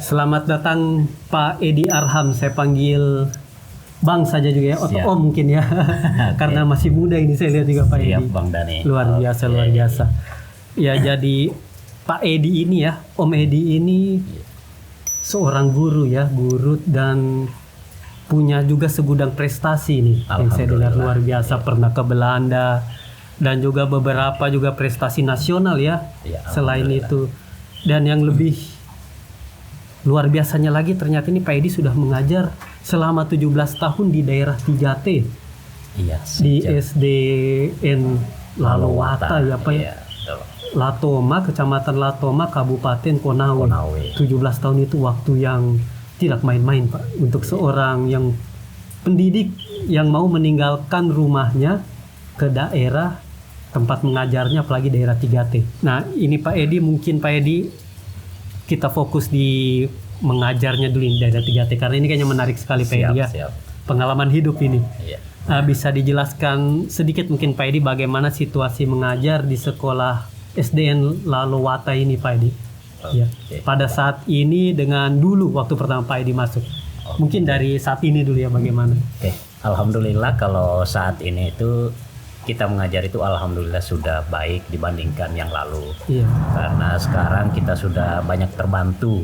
Selamat datang Pak Edi Arham, saya panggil Bang saja juga ya, atau Om mungkin ya. Karena masih muda ini saya lihat juga Pak Edi. Bang Dani. Luar biasa. Ya jadi Pak Edi ini ya, Om Edi ini seorang guru dan punya juga segudang prestasi nih. Yang saya dengar luar biasa, pernah ke Belanda dan juga beberapa juga prestasi nasional ya. Selain itu, dan yang lebih luar biasanya lagi ternyata ini Pak Edi sudah mengajar selama 17 tahun di daerah 3T. Di SDN Lalowata ya Pak ya. Latoma, Kecamatan Latoma, Kabupaten Konawe. 17 tahun itu waktu yang tidak main-main Pak. Untuk seorang yang pendidik yang mau meninggalkan rumahnya ke daerah tempat mengajarnya, apalagi daerah 3T. Nah ini Pak Edi, mungkin Pak Edi kita fokus di mengajarnya dulu di daerah 3T karena ini kayaknya menarik sekali Pak Edi ya. Pengalaman hidup ini. Bisa dijelaskan sedikit mungkin Pak Edi bagaimana situasi mengajar di sekolah SDN Lalowata ini Pak Edi. Pada saat ini dengan dulu waktu pertama Pak Edi masuk. Mungkin dari saat ini dulu ya bagaimana. Alhamdulillah kalau saat ini itu kita mengajar itu alhamdulillah sudah baik dibandingkan yang lalu. Karena sekarang kita sudah banyak terbantu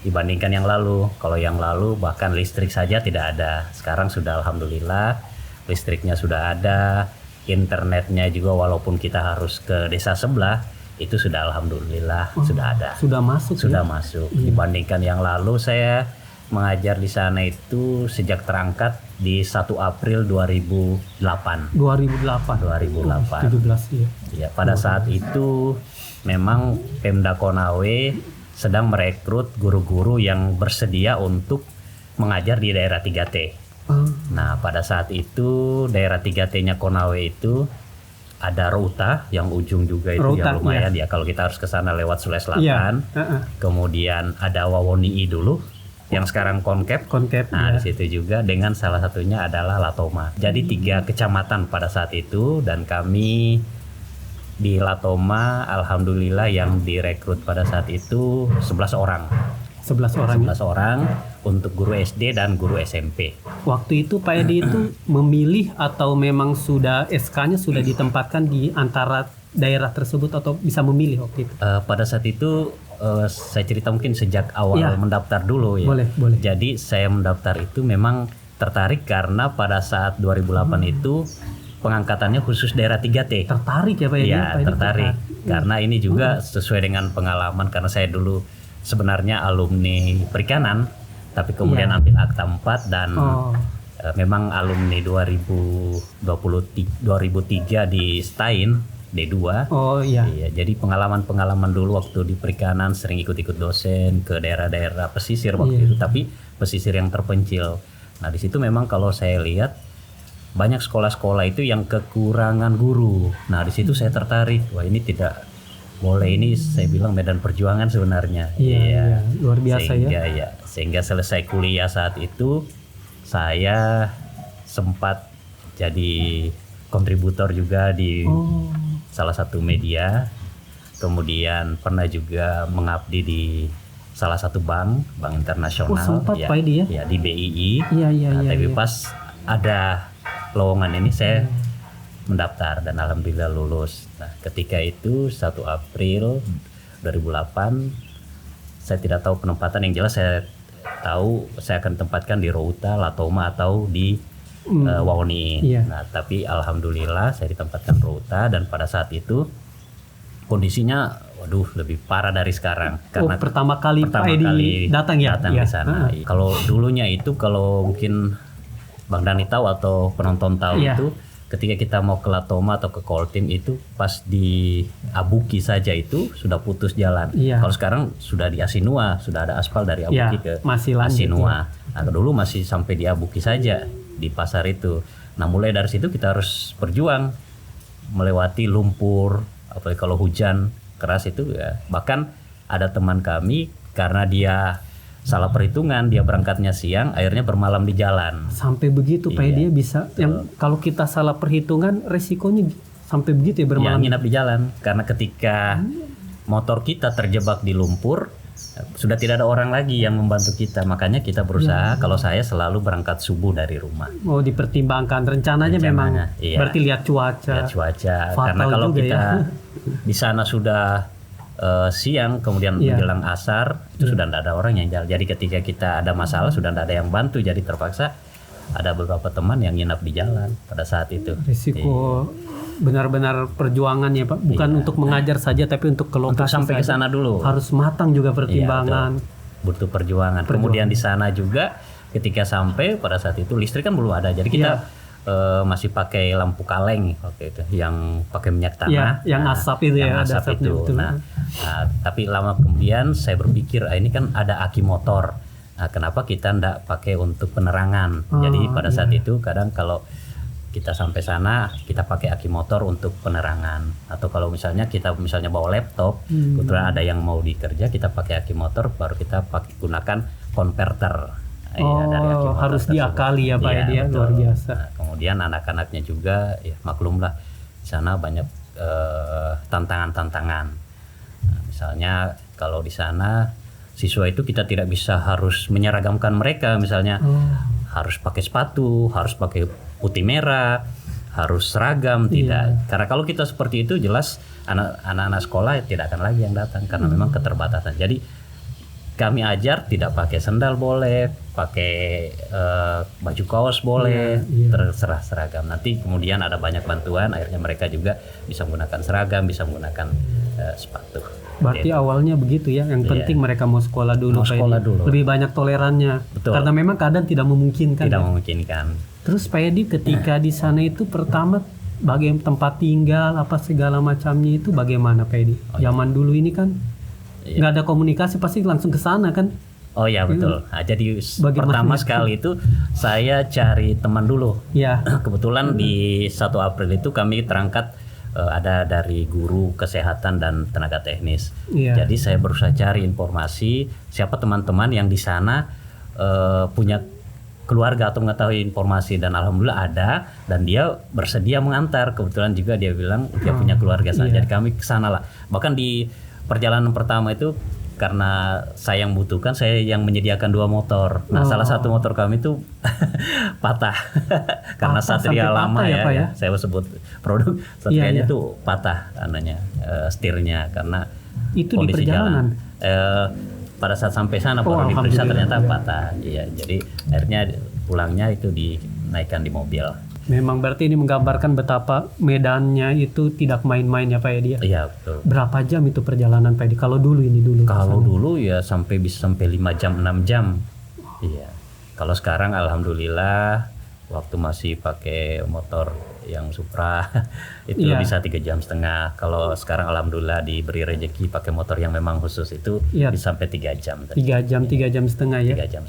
dibandingkan yang lalu. Kalau yang lalu bahkan listrik saja tidak ada. Sekarang sudah alhamdulillah listriknya sudah ada, internetnya juga walaupun kita harus ke desa sebelah itu sudah alhamdulillah sudah ada. Sudah masuk. Dibandingkan yang lalu saya mengajar di sana itu sejak terangkat di 1 April 2008. 2008. 17 ya. Pada saat itu memang Pemda Konawe sedang merekrut guru-guru yang bersedia untuk mengajar di daerah 3T. Nah, pada saat itu daerah 3T-nya Konawe itu ada Routa yang ujung juga itu ya lumayan ya kalau kita harus ke sana lewat Sulawesi Selatan. Kemudian ada Wawoni'i dulu yang sekarang Konkep. Nah, di situ juga dengan salah satunya adalah Latoma. Jadi 3 kecamatan pada saat itu dan kami di Latoma alhamdulillah yang direkrut pada saat itu 11 orang. 11 orang untuk guru SD dan guru SMP. Waktu itu Pak Edi itu memilih atau memang sudah SK-nya sudah ditempatkan di antara daerah tersebut atau bisa memilih waktu itu? Pada saat itu saya cerita mungkin sejak awal mendaftar dulu ya. Boleh. Jadi saya mendaftar itu memang tertarik karena pada saat 2008 itu pengangkatannya khusus daerah 3T. Tertarik ya Pak Edi? Iya, tertarik. Karena ini juga sesuai dengan pengalaman karena saya dulu sebenarnya alumni perikanan tapi kemudian ambil akta 4 dan memang alumni 2003 di STAIN D2. Jadi pengalaman dulu waktu di perikanan sering ikut-ikut dosen ke daerah-daerah pesisir waktu itu, tapi pesisir yang terpencil. Nah, di situ memang kalau saya lihat banyak sekolah-sekolah itu yang kekurangan guru. Nah, di situ saya tertarik. Wah, ini tidak boleh, ini saya bilang medan perjuangan sebenarnya. Luar biasa sehingga selesai kuliah saat itu saya sempat jadi kontributor juga di salah satu media, kemudian pernah juga mengabdi di salah satu bank internasional Pak Edi ya di BII. Tapi pas ada lowongan ini saya mendaftar dan alhamdulillah lulus. Nah, ketika itu 1 April 2008 saya tidak tahu penempatan, yang jelas saya tahu saya akan tempatkan di Routa, Latoma atau di Wawoni'i. Nah, tapi alhamdulillah saya ditempatkan Routa dan pada saat itu kondisinya lebih parah dari sekarang karena pertama kali Pak Edi datang di sana. Kalau dulunya itu kalau mungkin Bang Dani tahu atau penonton tahu itu ketika kita mau ke Latoma atau ke Koltim itu pas di Abuki saja itu sudah putus jalan. Kalau sekarang sudah di Asinua, sudah ada aspal dari Abuki ke Asinua. Nah, dulu masih sampai di Abuki saja di pasar itu. Nah, mulai dari situ kita harus berjuang melewati lumpur, apalagi kalau hujan keras itu ya. Bahkan ada teman kami karena dia salah perhitungan, dia berangkatnya siang, akhirnya bermalam di jalan. Sampai begitu Pak Edi bisa. Yang kalau kita salah perhitungan resikonya sampai begitu ya bermalam. Nginap di jalan karena ketika motor kita terjebak di lumpur, sudah tidak ada orang lagi yang membantu kita, makanya kita berusaha. Kalau saya selalu berangkat subuh dari rumah. Oh, dipertimbangkan rencananya memang. Iya. Berarti lihat cuaca. Karena Fatal kalau juga kita ya. di sana sudah siang, kemudian Iya. menjelang asar itu sudah tidak ada orang yang jalan. Jadi ketika kita ada masalah sudah tidak ada yang bantu, jadi terpaksa ada beberapa teman yang nginap di jalan pada saat itu. Risiko benar-benar perjuangan ya Pak, bukan untuk mengajar saja tapi untuk ke Untuk lokasi sampai ke saja. sana dulu. Harus matang juga pertimbangan. Butuh perjuangan. Kemudian di sana juga ketika sampai pada saat itu listrik kan belum ada, jadi kita masih pakai lampu kaleng waktu itu yang pakai minyak tanah. Iya, yang asap itu yang ya, ada asap asapnya, itu. betul. Nah, tapi lama kemudian saya berpikir ini kan ada aki motor. Nah, kenapa kita ndak pakai untuk penerangan? Jadi pada saat itu kadang kalau kita sampai sana kita pakai aki motor untuk penerangan, atau kalau misalnya kita bawa laptop, kebetulan ada yang mau dikerja, kita pakai aki motor, baru kita gunakan konverter. Dari aki motor harus tersebut. diakali ya Pak Iya, ya, betul. luar biasa. Nah, kemudian anak-anaknya juga ya maklumlah di sana banyak tantangan-tantangan. Nah, misalnya kalau di sana siswa itu kita tidak bisa harus menyeragamkan mereka, misalnya harus pakai sepatu, harus pakai putih merah, harus seragam, tidak. Karena kalau kita seperti itu jelas anak-anak sekolah tidak akan lagi yang datang karena memang keterbatasan. Jadi kami ajar tidak pakai sandal boleh, pakai baju kaos boleh, terserah seragam. Nanti kemudian ada banyak bantuan, akhirnya mereka juga bisa menggunakan seragam, bisa menggunakan sepatu. Berarti awalnya begitu ya, yang penting mereka mau sekolah dulu. Mau Pak sekolah Edi. dulu. Lebih banyak tolerannya. Betul. Karena memang keadaan tidak memungkinkan. Tidak ya. memungkinkan. Terus Pak Edi ketika di sana itu pertama bagaimana tempat tinggal apa segala macamnya itu bagaimana Pak Edi? Zaman dulu ini kan nggak ada komunikasi, pasti langsung ke sana kan? Oh ya betul. Nah, jadi Bagaimana pertama itu? sekali itu saya cari teman dulu. Ya. Kebetulan di 1 April itu kami terangkat ada dari guru kesehatan dan tenaga teknis. Iya. Jadi saya berusaha cari informasi siapa teman-teman yang di sana punya keluarga atau mengetahui informasi, dan alhamdulillah ada, dan dia bersedia mengantar. Kebetulan juga dia bilang dia punya keluarga sana. Jadi kami ke sana lah. Bahkan di perjalanan pertama itu karena saya yang butuhkan, saya yang menyediakan 2 motor. Nah, salah satu motor kami itu patah karena Patah Satria sampai lama patah ya, Pak, ya? Saya sebut produk Satrianya Iya. itu patah setirnya karena Itu di kondisi perjalanan? jalan. Pada saat sampai sana baru diperiksa ternyata patah. Iya, jadi akhirnya pulangnya itu dinaikkan di mobil. Memang berarti ini menggambarkan betapa medannya itu tidak main-main ya Pak Edi ya. Iya, betul. Berapa jam itu perjalanan Pak Edi? Kalau dulu Kalau dulu ya bisa sampai 5 jam 6 jam. Iya. Kalau sekarang alhamdulillah waktu masih pakai motor yang Supra itu bisa 3,5 jam. Kalau sekarang alhamdulillah diberi rezeki pakai motor yang memang khusus itu bisa sampai 3 jam. 3 jam, 3,5 jam ya. 3,5 jam.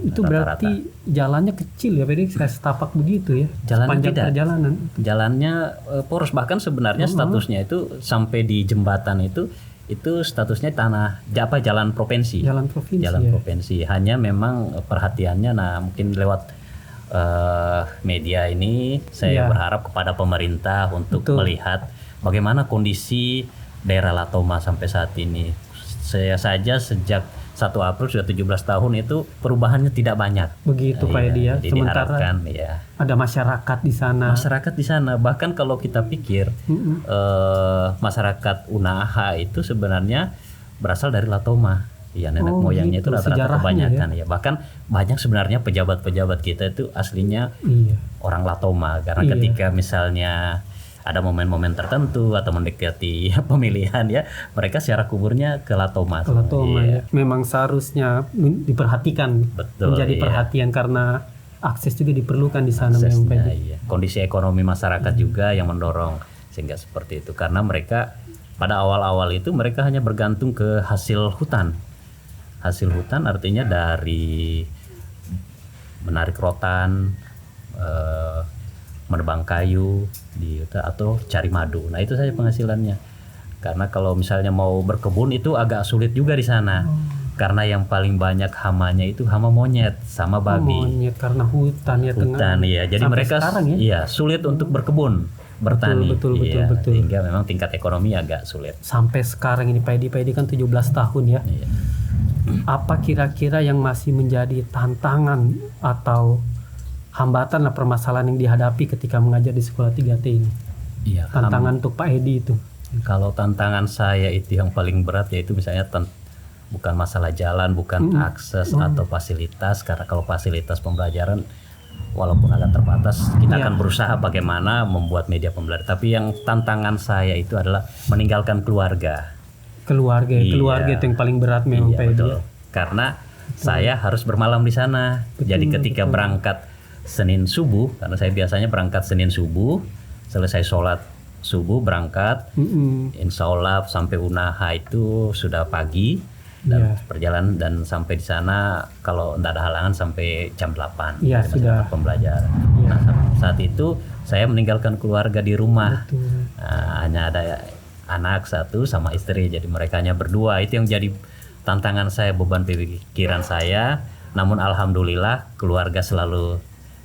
Itu berarti jalannya kecil ya Pak Edi, kayak setapak begitu ya. Jalannya sepanjang tidak. perjalanan. Jalannya poros, bahkan sebenarnya statusnya itu sampai di jembatan itu statusnya jalan provinsi. Jalan provinsi. Jalan ya. provinsi. Hanya memang perhatiannya mungkin lewat media ini saya berharap kepada pemerintah untuk melihat bagaimana kondisi daerah Latoma sampai saat ini. Saya saja sejak 1 April sudah 17 tahun itu perubahannya tidak banyak. Begitu Pak Edi ya. Jadi Sementara diharapkan ada masyarakat di sana. Masyarakat di sana, bahkan kalau kita pikir masyarakat Unaha itu sebenarnya berasal dari Latoma. Ya, nenek moyangnya itu rata-rata kebanyakan ya. Bahkan banyak sebenarnya pejabat-pejabat kita itu aslinya orang Latoma, karena ketika misalnya ada momen-momen tertentu atau mendekati pemilihan ya, mereka secara kuburnya ke Latoma. Ke Latoma ya. Memang seharusnya diperhatikan. Betul, menjadi perhatian karena akses juga diperlukan di sana. Aksesnya, kondisi ekonomi masyarakat juga yang mendorong sehingga seperti itu, karena mereka pada awal-awal itu mereka hanya bergantung ke hasil hutan. Hasil hutan artinya dari menarik rotan, menebang kayu atau cari madu. Nah, itu saja penghasilannya. Karena kalau misalnya mau berkebun itu agak sulit juga di sana. Karena yang paling banyak hamanya itu hama monyet sama babi. Monyet karena hutan ya. Hutan ya. Jadi sampai mereka sulit untuk berkebun, bertani. Betul. Sehingga memang tingkat ekonomi agak sulit. Sampai sekarang ini Pak Edi kan 17 tahun ya. Iya. apa kira-kira yang masih menjadi tantangan atau hambatan lah permasalahan yang dihadapi ketika mengajar di sekolah 3T ini? Iya, Tantangan untuk Pak Edi itu. kalau tantangan saya itu yang paling berat yaitu misalnya bukan masalah jalan, bukan akses atau fasilitas, karena kalau fasilitas pembelajaran walaupun agak terbatas, kita akan berusaha bagaimana membuat media pembelajaran. Tapi yang tantangan saya itu adalah meninggalkan keluarga. Keluarga itu yang paling berat memang Pak Edi. Betul. Karena saya harus bermalam di sana. Jadi ketika berangkat Senin subuh, karena saya biasanya berangkat Senin subuh, selesai sholat subuh berangkat, insya Allah sampai Unaha itu sudah pagi dan perjalanan, dan sampai di sana kalau tidak ada halangan sampai jam 8 sudah pembelajaran. Nah, saat itu saya meninggalkan keluarga di rumah. Hanya ada anak satu sama istri, jadi mereka hanya berdua. Itu yang jadi tantangan saya, beban pikiran saya. Namun alhamdulillah keluarga selalu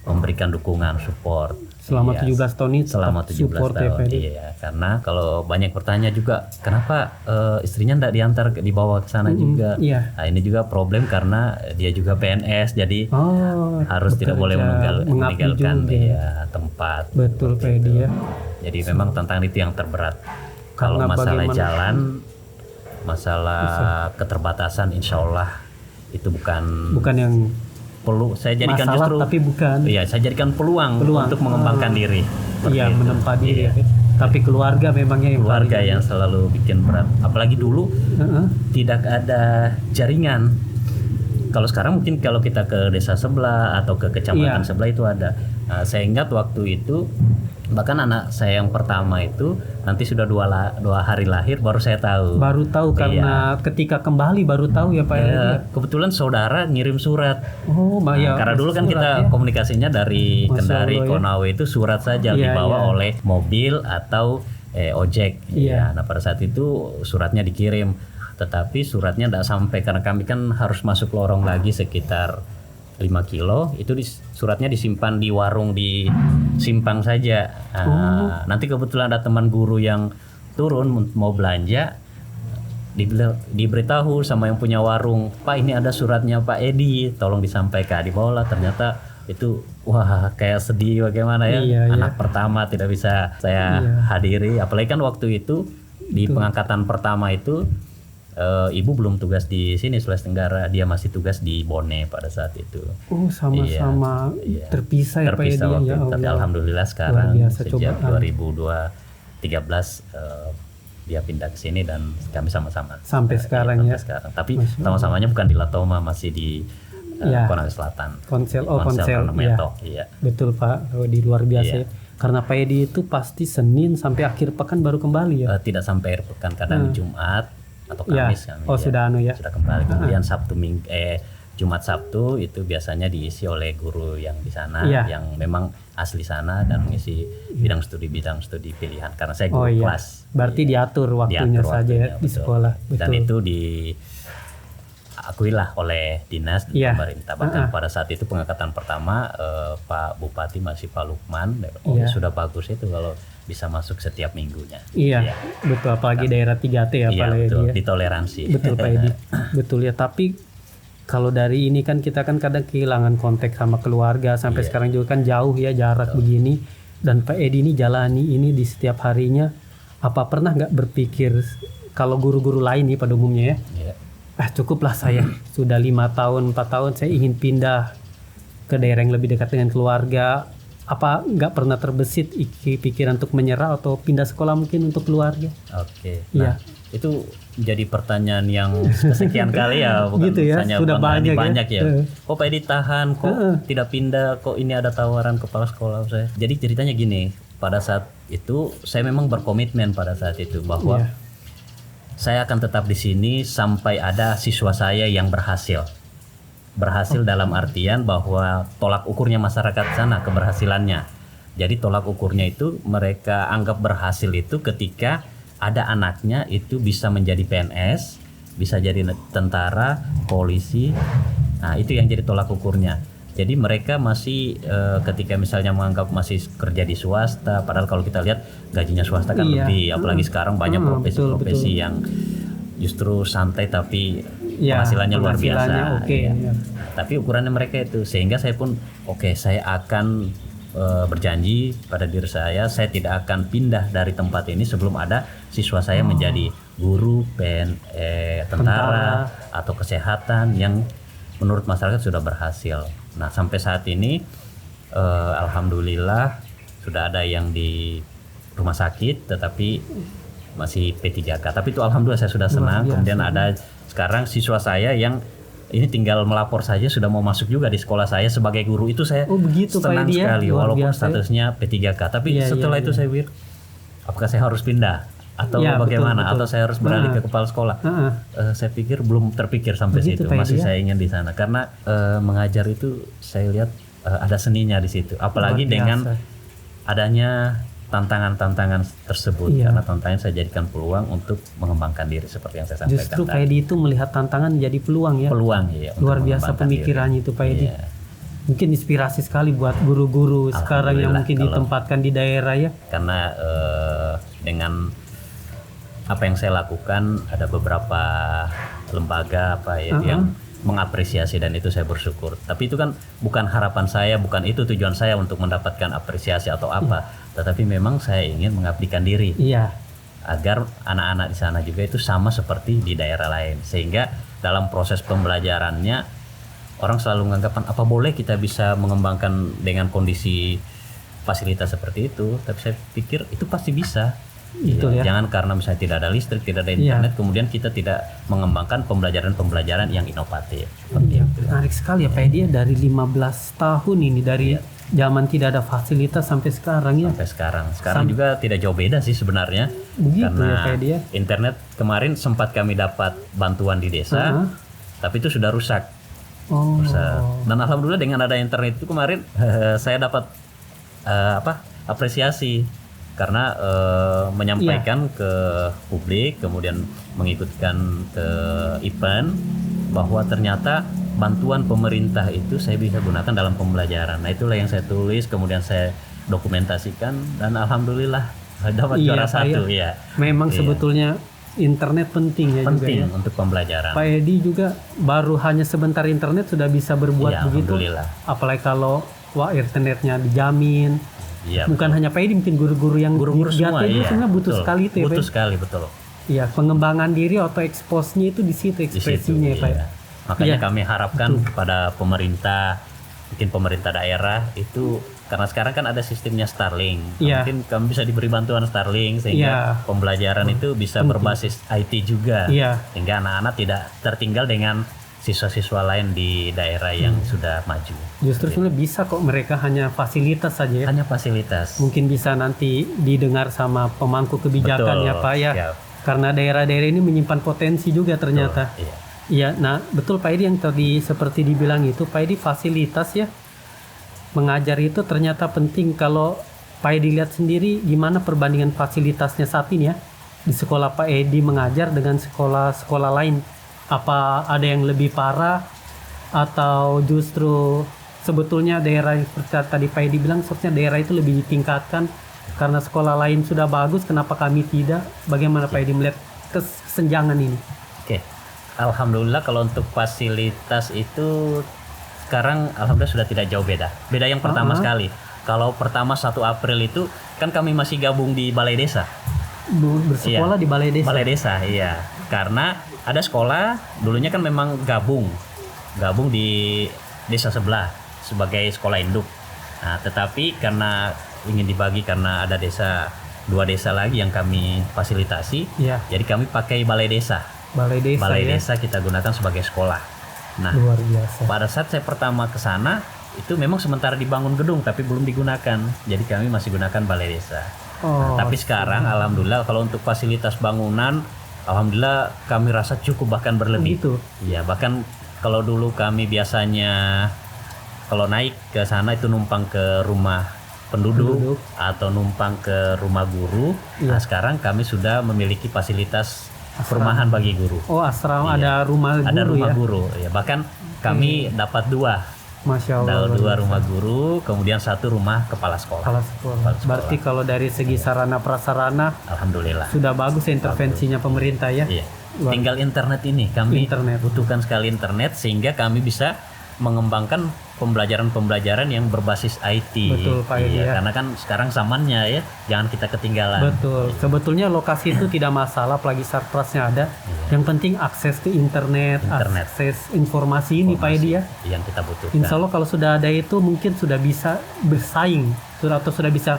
memberikan dukungan, support. Selama 17 tahun itu selama 17 support tahun. Iya, karena kalau banyak bertanya juga kenapa istrinya enggak diantar dibawa ke sana juga. Nah, ini juga problem karena dia juga PNS, jadi harus tidak boleh meninggalkan tempat. Betul Pak Edi ya. Jadi memang tantangan itu yang terberat. Kalau masalah jalan, masalah keterbatasan, insya Allah itu bukan yang perlu saya jadikan masalah, justru, tapi bukan. Iya, saya jadikan peluang untuk mengembangkan diri. Iya, menempa diri. Tapi keluarga memangnya yang selalu bikin berat. Apalagi dulu tidak ada jaringan. Kalau sekarang mungkin kalau kita ke desa sebelah atau ke kecamatan sebelah itu ada. Nah, saya ingat waktu itu bahkan anak saya yang pertama itu nanti sudah dua hari lahir baru saya tahu. Baru tahu karena ketika kembali baru tahu ya Pak. Kebetulan saudara ngirim surat. Karena dulu kan kita komunikasinya dari Kendari Konawe itu surat saja dibawa oleh mobil atau ojek. Nah pada saat itu suratnya dikirim, tetapi suratnya tidak sampai karena kami kan harus masuk lorong lagi sekitar 5 kilo, itu suratnya disimpan di warung di Simpang saja. Nanti kebetulan ada teman guru yang turun mau belanja, diberitahu sama yang punya warung, Pak ini ada suratnya Pak Edi, tolong disampaikan. Dibawalah, ternyata itu wah kayak sedih bagaimana ya, anak pertama tidak bisa saya hadiri, apalagi kan waktu itu di pengangkatan pertama itu ibu belum tugas di sini Sulawesi Tenggara, dia masih tugas di Bone pada saat itu. Sama-sama terpisah ya Pak Edi ya. Tapi alhamdulillah sekarang sejak 2013 dia pindah ke sini dan kami sama-sama sampai sekarang ya. Tapi sama-samanya bukan di Latoma, masih di Konawe Selatan. Konsel ya. Betul Pak, di luar biasa ya. Karena Pak Edi itu pasti Senin sampai akhir pekan baru kembali ya. Tidak sampai akhir pekan, kadang Jumat atau Kamis kami sudah kembali. Kemudian Jumat Sabtu itu biasanya diisi oleh guru yang di sana yang memang asli sana dan mengisi bidang studi pilihan, karena saya guru kelas. Berarti diatur waktunya saja ya di sekolah. Betul. Dan itu diakuilah oleh dinas dan pemerintah. Bahkan pada saat itu pengangkatan pertama Pak Bupati masih Pak Lukman, sudah bagus itu kalau bisa masuk setiap minggunya. Betul, apalagi daerah 3T ya Pak Edi. Ditoleransi. Betul Pak Edi. Betul ya, tapi kalau dari ini kan kita kan kadang kehilangan kontak sama keluarga, sampai sekarang juga kan jauh ya jarak begini, dan Pak Edi ini jalani ini di setiap harinya. Apa pernah nggak berpikir kalau guru-guru lain nih pada umumnya cukuplah saya sudah 5 tahun 4 tahun saya ingin pindah ke daerah yang lebih dekat dengan keluarga. Apa nggak pernah terbesit pikiran untuk menyerah atau pindah sekolah mungkin untuk keluarga? Itu jadi pertanyaan yang kesekian kali ya, bukan gitu ya, hanya sudah banyak ya. Kok Pak Edi tahan, kok tidak pindah, kok ini ada tawaran kepala sekolah saya. Jadi ceritanya gini, pada saat itu saya memang berkomitmen pada saat itu bahwa saya akan tetap di sini sampai ada siswa saya yang berhasil dalam artian bahwa tolak ukurnya masyarakat sana keberhasilannya. Jadi tolak ukurnya itu mereka anggap berhasil itu ketika ada anaknya itu bisa menjadi PNS, bisa jadi tentara, polisi. Nah, itu yang jadi tolak ukurnya. Jadi mereka masih ketika misalnya menganggap masih kerja di swasta, padahal kalau kita lihat gajinya swasta kan lebih, apalagi sekarang banyak profesi-profesi yang justru santai tapi Ya, penghasilannya luar biasa. penghasilannya oke, ya. ya. Tapi ukurannya mereka itu, sehingga saya pun saya akan berjanji pada diri saya tidak akan pindah dari tempat ini sebelum ada siswa saya menjadi guru, tentara atau kesehatan yang menurut masyarakat sudah berhasil. Nah, sampai saat ini alhamdulillah sudah ada yang di rumah sakit tetapi masih P3K. Tapi itu alhamdulillah saya sudah senang. Kemudian ada sekarang siswa saya yang ini tinggal melapor saja sudah mau masuk juga di sekolah saya sebagai guru. Itu saya begitu, senang Pak Edi, sekali luar walaupun biasa. statusnya P3K. Tapi setelah itu saya pikir apakah saya harus pindah atau Ya, bagaimana betul. atau saya harus beralih ke kepala sekolah? Saya pikir belum terpikir sampai Begitu, situ. Pak Edi, Masih ya? saya ingin di sana karena mengajar itu saya lihat ada seninya di situ. Apalagi Luar biasa. dengan adanya tantangan-tantangan tersebut, Iya. karena tantangan saya jadikan peluang untuk mengembangkan diri seperti yang saya sampaikan Justru Pak tadi. Edi itu melihat tantangan jadi peluang ya. Peluang ya. Luar untuk biasa mengembangkan pemikirannya diri. itu Pak Edi. Iya. Mungkin inspirasi sekali buat guru-guru sekarang yang Alhamdulillah, mungkin kalau- ditempatkan di daerah ya. Karena dengan apa yang saya lakukan ada beberapa lembaga yang mengapresiasi dan itu saya bersyukur. Tapi itu kan bukan harapan saya, bukan itu tujuan saya untuk mendapatkan apresiasi atau apa. Tetapi memang saya ingin mengabdikan diri Iya. agar anak-anak di sana juga itu sama seperti di daerah lain. Sehingga dalam proses pembelajarannya orang selalu menganggap apa boleh kita bisa mengembangkan dengan kondisi fasilitas seperti itu. Tapi saya pikir itu pasti bisa. Betul ya. Jangan karena misalnya tidak ada listrik, tidak ada internet, kemudian kita tidak mengembangkan pembelajaran-pembelajaran yang inovatif. Seperti Iya, itu. menarik sekali ya Pak Edi ya, dari 15 tahun ini, dari zaman tidak ada fasilitas sampai sekarang ya. Sampai sekarang. Sekarang juga tidak jauh beda sih sebenarnya. Begitu Karena ya Pak Edi ya. internet kemarin sempat kami dapat bantuan di desa, tapi itu sudah rusak. Oh. Dan alhamdulillah dengan ada internet itu kemarin saya dapat apresiasi karena menyampaikan ke publik, kemudian mengikutkan ke event bahwa ternyata bantuan pemerintah itu saya bisa gunakan dalam pembelajaran. Nah, itulah yang saya tulis, kemudian saya dokumentasikan dan alhamdulillah dapat juara Pak, satu ya. Memang sebetulnya internet penting ya Penting juga ya. untuk pembelajaran. Pak Edi juga baru hanya sebentar internet sudah bisa berbuat Iya, begitu. alhamdulillah. Apalagi kalau internetnya dijamin. Iya. Bukan hanya Pak Edi, mungkin guru-guru yang Guru-guru di semua itu ya. sebenarnya butuh Betul. sekali itu ya Pak Butuh Edi. sekali, betul. Iya, pengembangan diri atau expose-nya itu di situ, Di situ, ekspresinya ya Pak. iya. Makanya Iya. kami harapkan kepada pemerintah, mungkin pemerintah daerah itu karena sekarang kan ada sistemnya Starlink. Iya. Mungkin kami bisa diberi bantuan Starlink sehingga Iya. pembelajaran itu bisa berbasis IT juga. Iya. Sehingga anak-anak tidak tertinggal dengan siswa-siswa lain di daerah yang sudah maju. Justru sebenarnya bisa kok, mereka hanya fasilitas saja ya. Hanya fasilitas. Mungkin bisa nanti didengar sama pemangku kebijakan Betul, ya Pak ya. siap. Karena daerah-daerah ini menyimpan potensi juga ternyata. Iya. Iya, nah betul Pak Edi yang tadi seperti dibilang itu, Pak Edi fasilitas ya. Mengajar itu ternyata penting. Kalau Pak Edi lihat sendiri gimana perbandingan fasilitasnya saat ini ya. Di sekolah Pak Edi mengajar dengan sekolah-sekolah lain. Apa ada yang lebih parah atau justru sebetulnya daerah yang seperti tadi Pak Edi bilang seharusnya daerah itu lebih ditingkatkan karena sekolah lain sudah bagus, kenapa kami tidak? Bagaimana Pak Edi melihat kesenjangan ini? Oke. Alhamdulillah kalau untuk fasilitas itu sekarang alhamdulillah sudah tidak jauh beda. Beda yang pertama sekali. Kalau pertama 1 April itu kan kami masih gabung di balai desa. Bersekolah di balai desa. Balai desa, iya. Karena ada sekolah dulunya kan memang gabung di desa sebelah sebagai sekolah induk. Nah, tetapi karena ingin dibagi karena ada 2 desa lagi yang kami fasilitasi, Iya. jadi kami pakai balai desa. Balai desa. Balai ya. desa kita gunakan sebagai sekolah. Nah, Luar biasa. pada saat saya pertama ke sana itu memang sementara dibangun gedung tapi belum digunakan. Jadi kami masih gunakan balai desa. Oh, Tapi sekarang alhamdulillah kalau untuk fasilitas bangunan alhamdulillah kami rasa cukup bahkan berlebih. gitu. Iya, bahkan kalau dulu kami biasanya kalau naik ke sana itu numpang ke rumah penduduk atau numpang ke rumah guru. Nah, sekarang kami sudah memiliki fasilitas perumahan bagi guru. Oh, asrama ada rumah guru Ada rumah ya. guru. Ya, bahkan kami dapat 2. Masya Allah. Ada 2 rumah guru, kemudian 1 rumah kepala sekolah. Kepala sekolah. Kepala sekolah. Berarti kalau dari segi sarana prasarana Alhamdulillah. sudah bagus ya intervensinya pemerintah ya. Iya. tinggal internet ini. Kami Internet. butuhkan sekali internet sehingga kami bisa mengembangkan pembelajaran yang berbasis IT. Betul, Pak Edi, ya. Karena kan sekarang zamannya ya, jangan kita ketinggalan. Betul. Sebetulnya lokasi itu tidak masalah, apalagi surplusnya ada. Yang penting akses ke internet, akses informasi ini, Pak Edi, ya. Yang kita butuhkan. Insya Allah kalau sudah ada itu mungkin sudah bisa bersaing, atau sudah bisa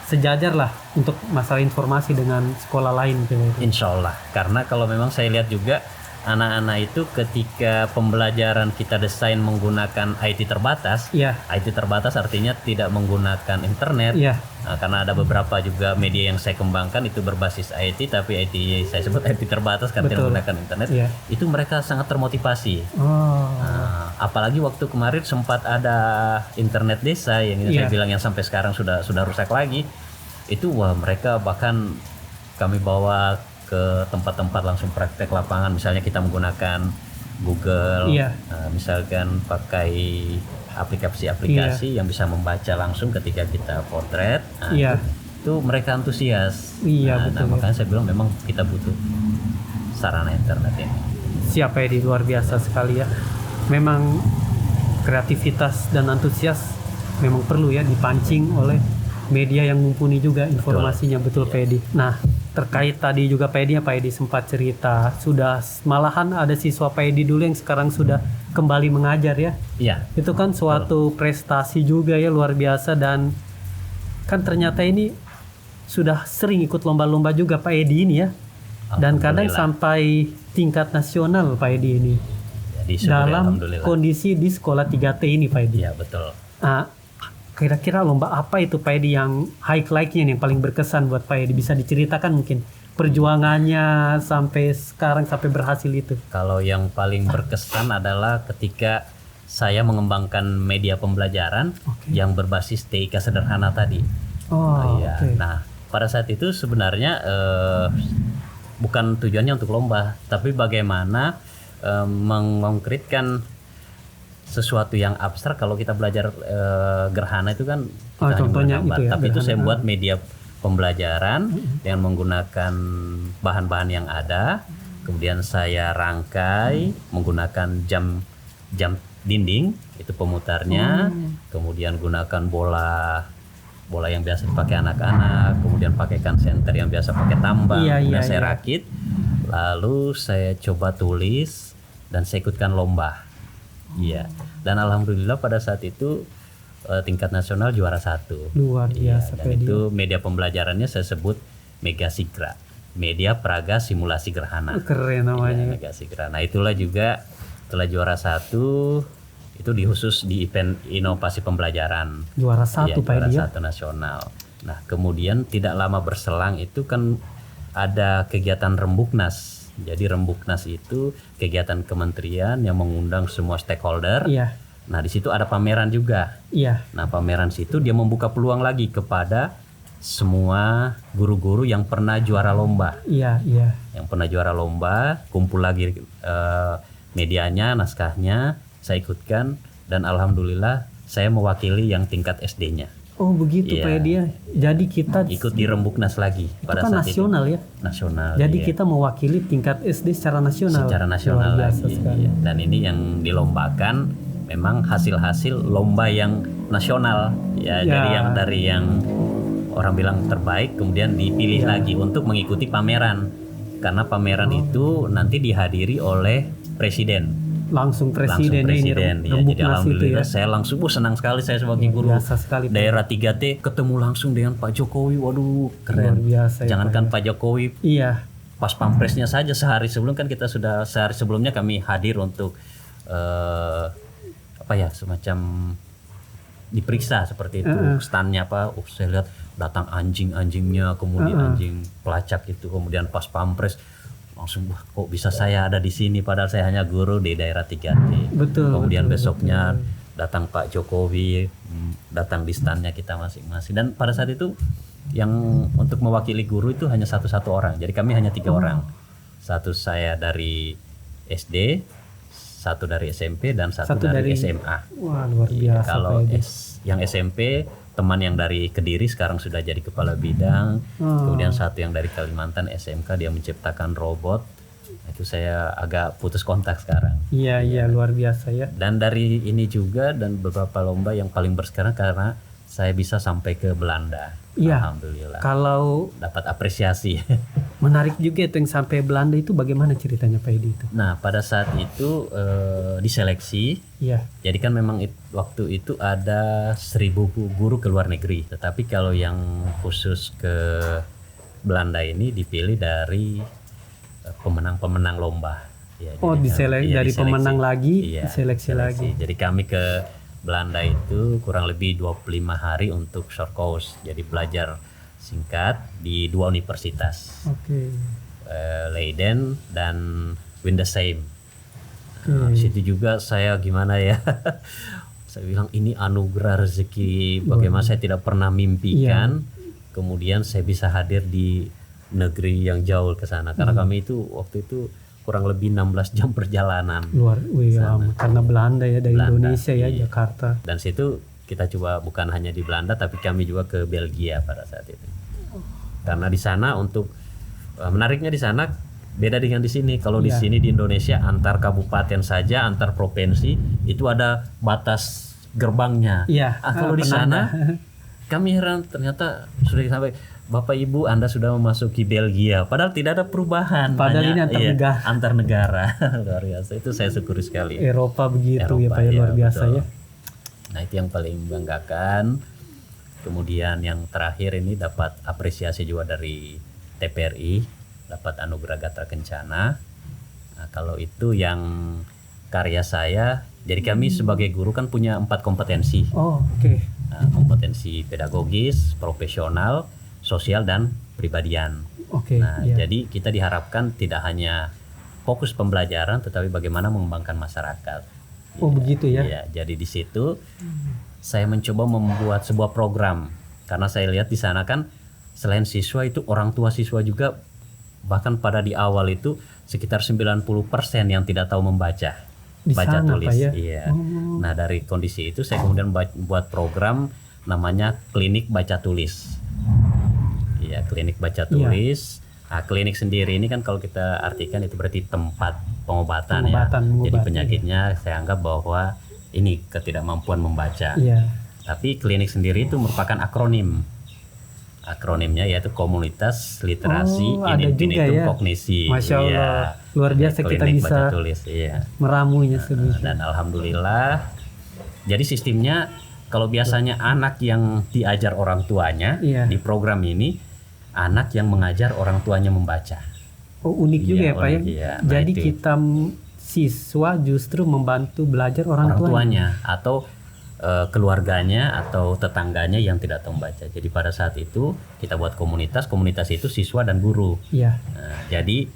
sejajar lah untuk masalah informasi dengan sekolah lain. Insya Allah. Karena kalau memang saya lihat juga anak-anak itu ketika pembelajaran kita desain menggunakan IT terbatas. Iya. IT terbatas artinya tidak menggunakan internet. Iya. Nah, karena ada beberapa juga media yang saya kembangkan itu berbasis IT, tapi IT saya sebut IT terbatas karena tidak menggunakan internet. Iya. Itu mereka sangat termotivasi. Oh. Nah, apalagi waktu kemarin sempat ada internet desa yang saya bilang yang sampai sekarang sudah rusak lagi. Itu wah, mereka bahkan kami bawa ke tempat-tempat langsung praktek lapangan, misalnya kita menggunakan Google, misalkan pakai aplikasi-aplikasi yang bisa membaca langsung ketika kita potret. Nah, itu mereka antusias. Nah, makanya saya bilang memang kita butuh sarana internet ini. Siapa ya, di luar biasa sekali ya. Memang kreativitas dan antusias memang perlu ya dipancing oleh media yang mumpuni juga informasinya. Betul Pak Edi. Nah, terkait tadi juga Pak Edi sempat cerita sudah malahan ada siswa Pak Edi dulu yang sekarang sudah kembali mengajar ya. Iya. Itu kan suatu prestasi juga ya, luar biasa. Dan kan ternyata ini sudah sering ikut lomba-lomba juga Pak Edi ini ya. Dan kadang sampai tingkat nasional Pak Edi ini. Jadi, dalam kondisi di sekolah 3T ini Pak Edi. Iya, betul. Nah, kira-kira lomba apa itu Pak Edi yang highlight-nya yang paling berkesan buat Pak Edi? Bisa diceritakan mungkin perjuangannya sampai sekarang sampai berhasil itu. Kalau yang paling berkesan adalah ketika saya mengembangkan media pembelajaran yang berbasis TIK sederhana tadi. Nah, pada saat itu sebenarnya bukan tujuannya untuk lomba, tapi bagaimana mengkonkretkan sesuatu yang abstrak. Kalau kita belajar gerhana itu kan kita contohnya itu ya, tapi itu saya buat media pembelajaran dengan menggunakan bahan-bahan yang ada, kemudian saya rangkai menggunakan jam dinding itu pemutarnya, kemudian gunakan bola yang biasa dipakai anak-anak, kemudian pakaikan senter yang biasa pakai tambang, kemudian saya rakit, lalu saya coba tulis dan saya ikutkan lomba. Iya, dan alhamdulillah pada saat itu tingkat nasional juara 1. Luar biasa. Dan itu media pembelajarannya saya sebut Megasigra, Media Praga Simulasi Gerhana. Keren namanya. Megasigra. Nah, itulah juga setelah juara 1 itu khusus di event inovasi pembelajaran. Juara 1 Pak Edi. Juara 1 nasional. Nah, kemudian tidak lama berselang itu kan ada kegiatan Rembuknas. Jadi Rembuknas itu kegiatan kementerian yang mengundang semua stakeholder. Iya. Nah, di situ ada pameran juga. Iya. Nah, pameran situ dia membuka peluang lagi kepada semua guru-guru yang pernah juara lomba. Iya. Yang pernah juara lomba, kumpul lagi medianya, naskahnya, saya ikutkan dan alhamdulillah saya mewakili yang tingkat SD-nya. Oh begitu Pak Edi ya. Jadi kita ikut di Rembuknas lagi pada saat nasional itu. Ya. Nasional. Jadi kita mewakili tingkat SD secara nasional. Secara nasional lagi. Dan ini yang dilombakan memang hasil-hasil lomba yang nasional ya. Jadi yang dari yang orang bilang terbaik kemudian dipilih lagi untuk mengikuti pameran. Karena pameran itu nanti dihadiri oleh presiden. Langsung presiden ini ya, jadi alhamdulillah saya langsung senang sekali saya sebagai guru daerah 3T ketemu langsung dengan Pak Jokowi. Waduh keren. Biasa, jangankan Pak Jokowi, pas pampresnya saja sehari sebelum kan kita sudah sehari sebelumnya kami hadir untuk semacam diperiksa seperti itu standnya apa. Saya lihat datang anjingnya, kemudian anjing pelacak itu, kemudian pas pampres langsung kok bisa saya ada di sini padahal saya hanya guru di daerah 3T. Kemudian besoknya datang Pak Jokowi, datang di standnya kita masing-masing. Dan pada saat itu yang untuk mewakili guru itu hanya satu orang. Jadi kami hanya 3 orang. Satu saya dari SD, satu dari SMP dan satu dari SMA. Wah luar biasa. Kalau yang SMP teman yang dari Kediri sekarang sudah jadi kepala bidang. Kemudian satu yang dari Kalimantan SMK dia menciptakan robot Itu saya agak putus kontak sekarang. Iya, iya, luar biasa ya. Dan dari ini juga dan beberapa lomba yang paling bersejarah karena saya bisa sampai ke Belanda. Iya. Alhamdulillah. Kalau Dapat apresiasi. menarik juga itu yang sampai Belanda itu bagaimana ceritanya Pak Edi itu? Nah, pada saat itu diseleksi. Iya. Jadi kan memang waktu itu ada 1.000 guru ke luar negeri. Tetapi kalau yang khusus ke Belanda ini dipilih dari pemenang-pemenang lomba. Ya, Oh, jadi dari diseleksi. pemenang lagi, Iya, diseleksi lagi. Jadi kami ke Belanda itu kurang lebih 25 hari untuk short course. Jadi belajar singkat di 2 universitas. Oke. Leiden dan Windesheim. Nah, di situ juga saya gimana ya? Saya bilang ini anugerah rezeki bagaimana saya tidak pernah mimpikan. Kemudian saya bisa hadir di negeri yang jauh ke sana karena kami itu waktu itu kurang lebih 16 jam perjalanan. Karena Belanda ya dari Belanda, Indonesia ya, iya. Jakarta. Dan situ kita coba bukan hanya di Belanda tapi kami juga ke Belgia pada saat itu. Karena di sana untuk menariknya di sana beda dengan di sini. Kalau di sini di Indonesia antar kabupaten saja, antar provinsi itu ada batas gerbangnya. Iya. Kalau di sana kami heran ternyata sudah sampai Bapak Ibu Anda sudah memasuki Belgia padahal tidak ada perubahan. Padahal hanya, ini antar negara. Luar biasa. Itu saya syukuri sekali. Eropa begitu ya Eropa, Pak ya, luar biasa betul. ya. Nah, itu yang paling membanggakan. Kemudian yang terakhir ini dapat apresiasi juga dari TPRI, dapat anugerah Gatra Kencana. Nah, kalau itu yang karya saya, jadi kami sebagai guru kan punya 4 kompetensi. Oh, oke. Nah, kompetensi pedagogis, profesional, sosial dan pribadian. Oke. Nah, Iya. jadi kita diharapkan tidak hanya fokus pembelajaran tetapi bagaimana mengembangkan masyarakat. Oh, begitu ya. Iya, jadi di situ saya mencoba membuat sebuah program karena saya lihat di sana kan selain siswa itu orang tua siswa juga bahkan pada di awal itu sekitar 90% yang tidak tahu membaca. Di Baca sana, tulis. Pak ya? Iya. Nah, dari kondisi itu saya kemudian buat program namanya Klinik Baca Tulis. Iya, klinik baca tulis. Nah, klinik sendiri ini kan kalau kita artikan itu berarti tempat pengobatan ya. Jadi penyakitnya saya anggap bahwa ini ketidakmampuan membaca. Iya. Tapi klinik sendiri itu merupakan akronim. Akronimnya yaitu Komunitas Literasi Infinitum Kognisi. Masya Allah. Iya. Luar biasa kita Klinik bisa baca tulis. Iya. meramunya sedikit. Dan alhamdulillah. Jadi sistemnya kalau biasanya anak yang diajar orang tuanya di program ini anak yang mengajar orang tuanya membaca. Oh, unik juga ya Pak ya. Iya. Nah, jadi itu. kita siswa justru membantu belajar orang tuanya atau keluarganya atau tetangganya yang tidak tahu membaca. Jadi pada saat itu kita buat komunitas itu siswa dan guru. Iya. Nah, jadi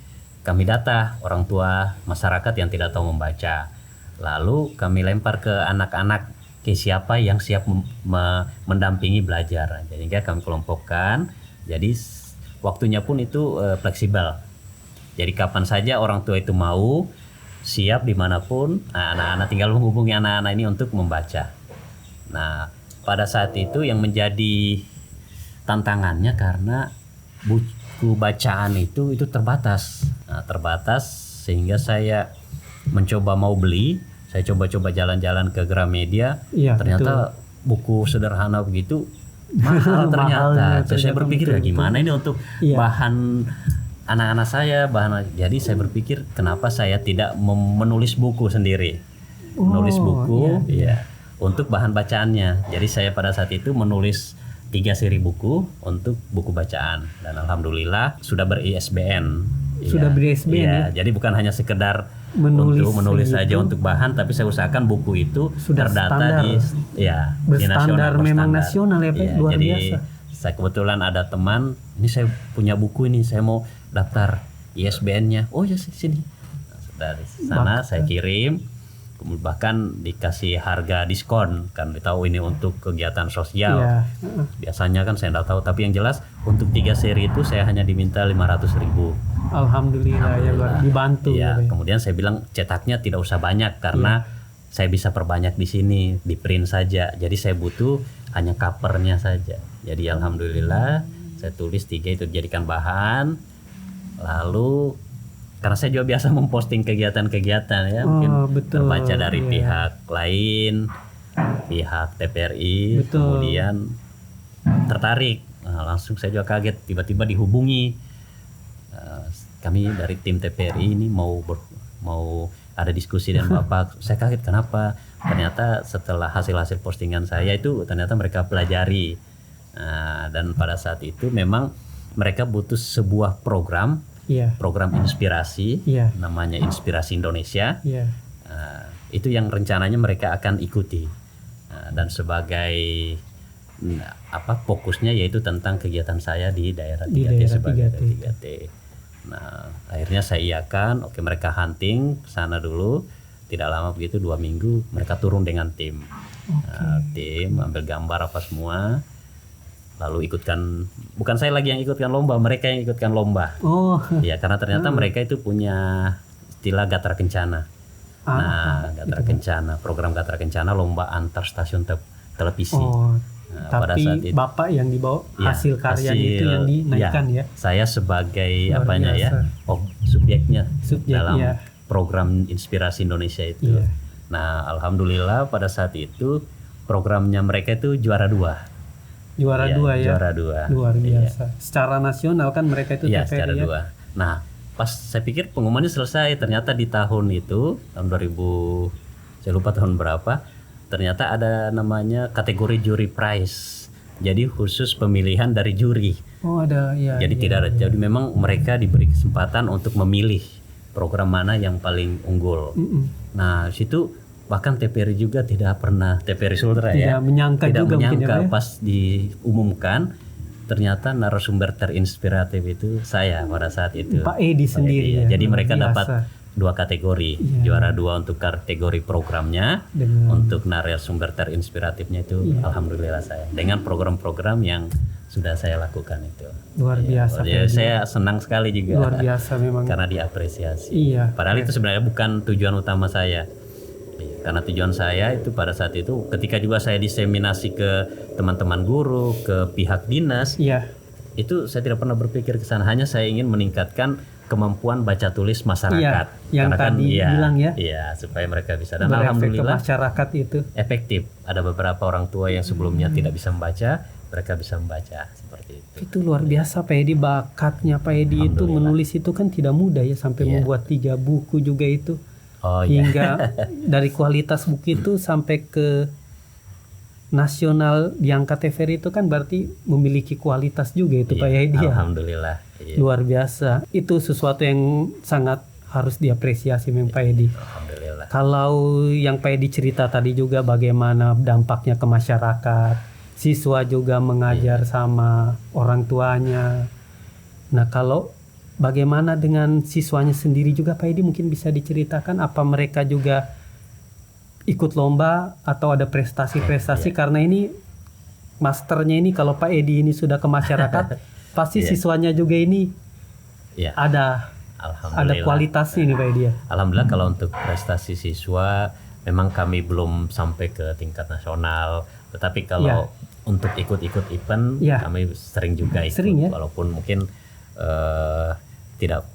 kami data orang tua masyarakat yang tidak tahu membaca. Lalu kami lempar ke anak-anak ke siapa yang siap mendampingi belajar. Jadi kami kelompokkan. Jadi waktunya pun itu fleksibel. Jadi kapan saja orang tua itu mau siap dimanapun, anak-anak tinggal menghubungi anak-anak ini untuk membaca. Nah, pada saat itu yang menjadi tantangannya karena buku bacaan itu terbatas. Nah, terbatas sehingga saya mencoba mau beli. Saya coba-coba jalan-jalan ke Gramedia. Iya, ternyata buku sederhana begitu mahal ternyata. Terus saya berpikir gimana ini untuk bahan anak-anak saya, jadi saya berpikir kenapa saya tidak menulis buku sendiri. Menulis buku untuk bahan bacaannya. Jadi saya pada saat itu menulis 3 seri buku untuk buku bacaan dan alhamdulillah sudah ber-ISBN. Sudah ber-ISBN ya. Jadi bukan hanya sekedar menulis saja untuk bahan, tapi saya usahakan buku itu sudah terdata di berstandar memang nasional ya Pak, luar biasa. Saya kebetulan ada teman, ini saya punya buku ini, saya mau daftar ISBN-nya. Oh ya sini. Dari sana saya kirim, kemudian bahkan dikasih harga diskon kan, tahu ini untuk kegiatan sosial. Biasanya kan saya tidak tahu, tapi yang jelas untuk 3 seri itu saya hanya diminta 500.000. Alhamdulillah ya, dibantu. Ya, kemudian saya bilang cetaknya tidak usah banyak karena saya bisa perbanyak di sini, di print saja. Jadi saya butuh hanya covernya saja. Jadi alhamdulillah saya tulis 3 itu dijadikan bahan. Lalu karena saya juga biasa memposting kegiatan-kegiatan ya, mungkin betul. terbaca dari pihak lain, pihak TPRI, Betul. kemudian tertarik. Nah, langsung saya juga kaget tiba-tiba dihubungi, kami dari tim TPRI ini mau ada diskusi dengan Bapak. Saya kaget kenapa, ternyata setelah hasil-hasil postingan saya itu ternyata mereka pelajari. Dan pada saat itu memang mereka butuh sebuah program inspirasi, namanya Inspirasi Indonesia. Itu yang rencananya mereka akan ikuti. Dan sebagai fokusnya yaitu tentang kegiatan saya di daerah 3T sebagai 3T. Nah, akhirnya saya iakan, oke, mereka hunting ke sana dulu. Tidak lama begitu, 2 minggu mereka turun dengan tim. Tim ambil gambar apa semua. Lalu ikutkan, bukan saya lagi yang ikutkan lomba, mereka yang ikutkan lomba. Ya, karena ternyata mereka itu punya istilah Gatra Kencana. Nah, Gatra Kencana, program Gatra Kencana, lomba antar stasiun televisi. Pada saat itu Bapak yang dibawa hasil karyanya itu yang dinaikkan ya. Saya sebagai subjeknya dalam program Inspirasi Indonesia itu. Nah, alhamdulillah pada saat itu programnya mereka itu juara 2. Juara 2 ya. Juara 2. Luar biasa. Secara nasional kan mereka itu TPRI secara 2. Nah, pas saya pikir pengumumannya selesai, ternyata di tahun itu, tahun 2000, saya lupa tahun berapa, ternyata ada namanya kategori juri prize. Jadi khusus pemilihan dari juri. Jadi tidak ada. Jadi memang mereka diberi kesempatan untuk memilih program mana yang paling unggul. Nah, situ bahkan TPRI juga tidak pernah, TPRI Sultra tidak menyangka pas diumumkan ternyata narasumber terinspiratif itu saya pada saat itu, Pak Edi sendiri. Jadi mereka dapat 2 kategori, juara 2 untuk kategori programnya, untuk narasumber terinspiratifnya itu alhamdulillah saya dengan program-program yang sudah saya lakukan itu. Luar biasa. Saya senang sekali juga. Luar biasa memang. Karena diapresiasi. Padahal itu sebenarnya bukan tujuan utama saya. Karena tujuan saya itu pada saat itu ketika juga saya diseminasi ke teman-teman guru, ke pihak dinas, itu saya tidak pernah berpikir ke sana. Hanya saya ingin meningkatkan kemampuan baca tulis masyarakat. Yang karena tadi bilang supaya mereka bisa. Dan alhamdulillah ke masyarakat itu efektif. Ada beberapa orang tua yang sebelumnya tidak bisa membaca, mereka bisa membaca seperti itu. Itu luar biasa Pak Edi, bakatnya Pak Edi itu menulis itu kan tidak mudah ya, sampai membuat 3 buku juga itu. Hingga dari kualitas buku itu sampai ke nasional diangkat TVRI itu kan berarti memiliki kualitas juga itu Pak Edi. Alhamdulillah. Luar biasa. Itu sesuatu yang sangat harus diapresiasi memang Pak Edi. Alhamdulillah. Kalau yang Pak Edi cerita tadi juga bagaimana dampaknya ke masyarakat, siswa juga mengajar sama orang tuanya. Nah, kalau bagaimana dengan siswanya sendiri juga Pak Edi, mungkin bisa diceritakan apa mereka juga ikut lomba atau ada prestasi-prestasi karena ini masternya ini kalau Pak Edi ini sudah ke masyarakat pasti siswanya juga ini ada kualitasnya nih Pak Edi ya. Alhamdulillah kalau untuk prestasi siswa memang kami belum sampai ke tingkat nasional, tetapi kalau untuk ikut-ikut event kami sering juga ikut walaupun mungkin tidak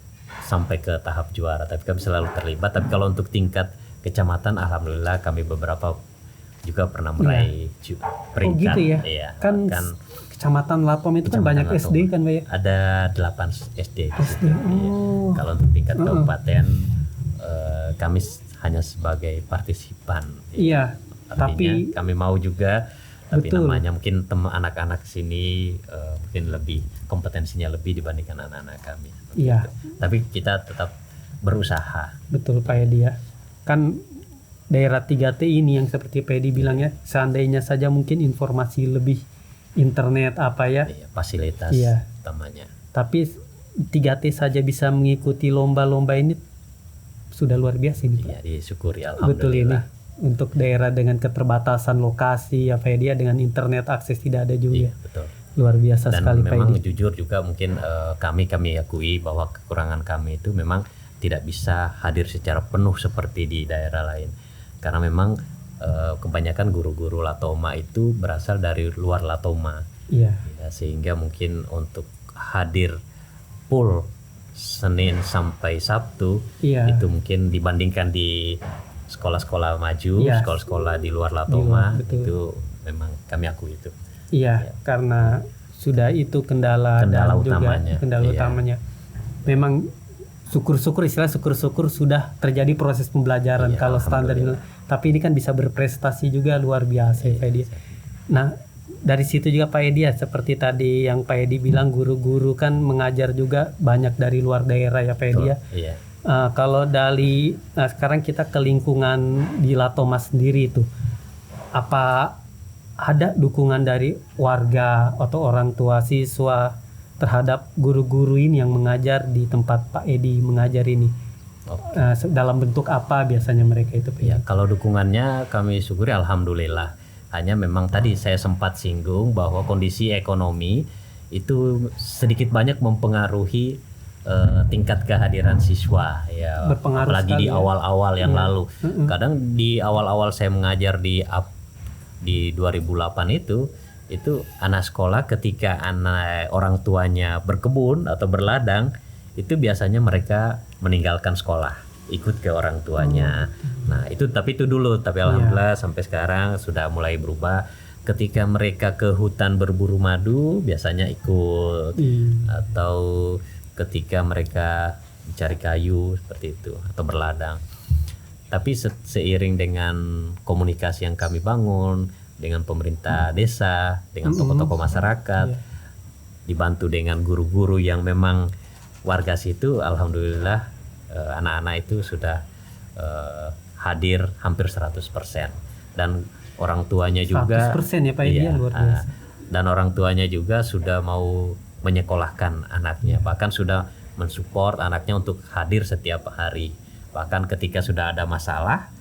sampai ke tahap juara, tapi kami selalu terlibat. Tapi kalau untuk tingkat kecamatan, alhamdulillah kami beberapa juga pernah meraih peringkat. Gitu ya? Kan kecamatan Latom itu kan banyak Latom. SD kan Pak ya? Ada 8 SD. Kalau untuk tingkat kabupaten, kami hanya sebagai partisipan. Artinya tapi kami mau juga. Tapi namanya mungkin anak-anak sini mungkin lebih kompetensinya lebih dibandingkan anak-anak kami. Tapi kita tetap berusaha. Betul Pak Edi ya. Kan daerah 3T ini yang seperti Pak Edi bilang ya, seandainya saja mungkin informasi lebih internet fasilitas utamanya. Tapi 3T saja bisa mengikuti lomba-lomba ini sudah luar biasa ini Pak. Disyukuri alhamdulillah. Betul ini. Untuk daerah dengan keterbatasan lokasi dia dengan internet akses tidak ada juga. Betul. Luar biasa sekali Pak Edi. Dan memang jujur juga mungkin kami akui bahwa kekurangan kami itu memang tidak bisa hadir secara penuh seperti di daerah lain. Karena memang kebanyakan guru-guru Latoma itu berasal dari luar Latoma. Sehingga mungkin untuk hadir full Senin sampai Sabtu Iya. itu mungkin dibandingkan di sekolah-sekolah maju, Iya. sekolah-sekolah di luar Latoma betul. itu memang kami akui itu. Iya, karena sudah itu kendala Kendala dan juga utamanya. kendala Iya. utamanya. Memang syukur-syukur terjadi proses pembelajaran Iya, kalau standar ini. Tapi ini kan bisa berprestasi juga luar biasa ya Pak Edi. Nah, dari situ juga Pak Edi ya, seperti tadi yang Pak Edi bilang guru-guru kan mengajar juga banyak dari luar daerah ya Pak Edi ya. Iya. Kalau sekarang kita ke lingkungan di Latoma sendiri itu, apa ada dukungan dari warga atau orang tua siswa terhadap guru-guru ini yang mengajar di tempat Pak Edi mengajar ini? Dalam bentuk apa biasanya mereka itu Pak Edi? Ya, kalau dukungannya kami syukuri alhamdulillah. Hanya memang tadi saya sempat singgung bahwa kondisi ekonomi itu sedikit banyak mempengaruhi tingkat kehadiran siswa ya, Berpengaruh apalagi di sekali ya. awal-awal yang lalu. Kadang di awal-awal saya mengajar di 2008 itu anak sekolah ketika orang tuanya berkebun atau berladang itu biasanya mereka meninggalkan sekolah ikut ke orang tuanya. Nah tapi itu dulu, tapi alhamdulillah sampai sekarang sudah mulai berubah. Ketika mereka ke hutan berburu madu biasanya ikut, atau ketika mereka mencari kayu seperti itu atau berladang. Tapi seiring dengan komunikasi yang kami bangun dengan pemerintah desa, dengan tokoh-tokoh masyarakat, dibantu dengan guru-guru yang memang warga situ, alhamdulillah anak-anak itu sudah hadir hampir 100%. Dan orang tuanya juga 100% ya Pak Edi, luar biasa. Dan orang tuanya juga sudah mau menyekolahkan anaknya, bahkan sudah mensupport anaknya untuk hadir setiap hari. Bahkan ketika sudah ada masalah,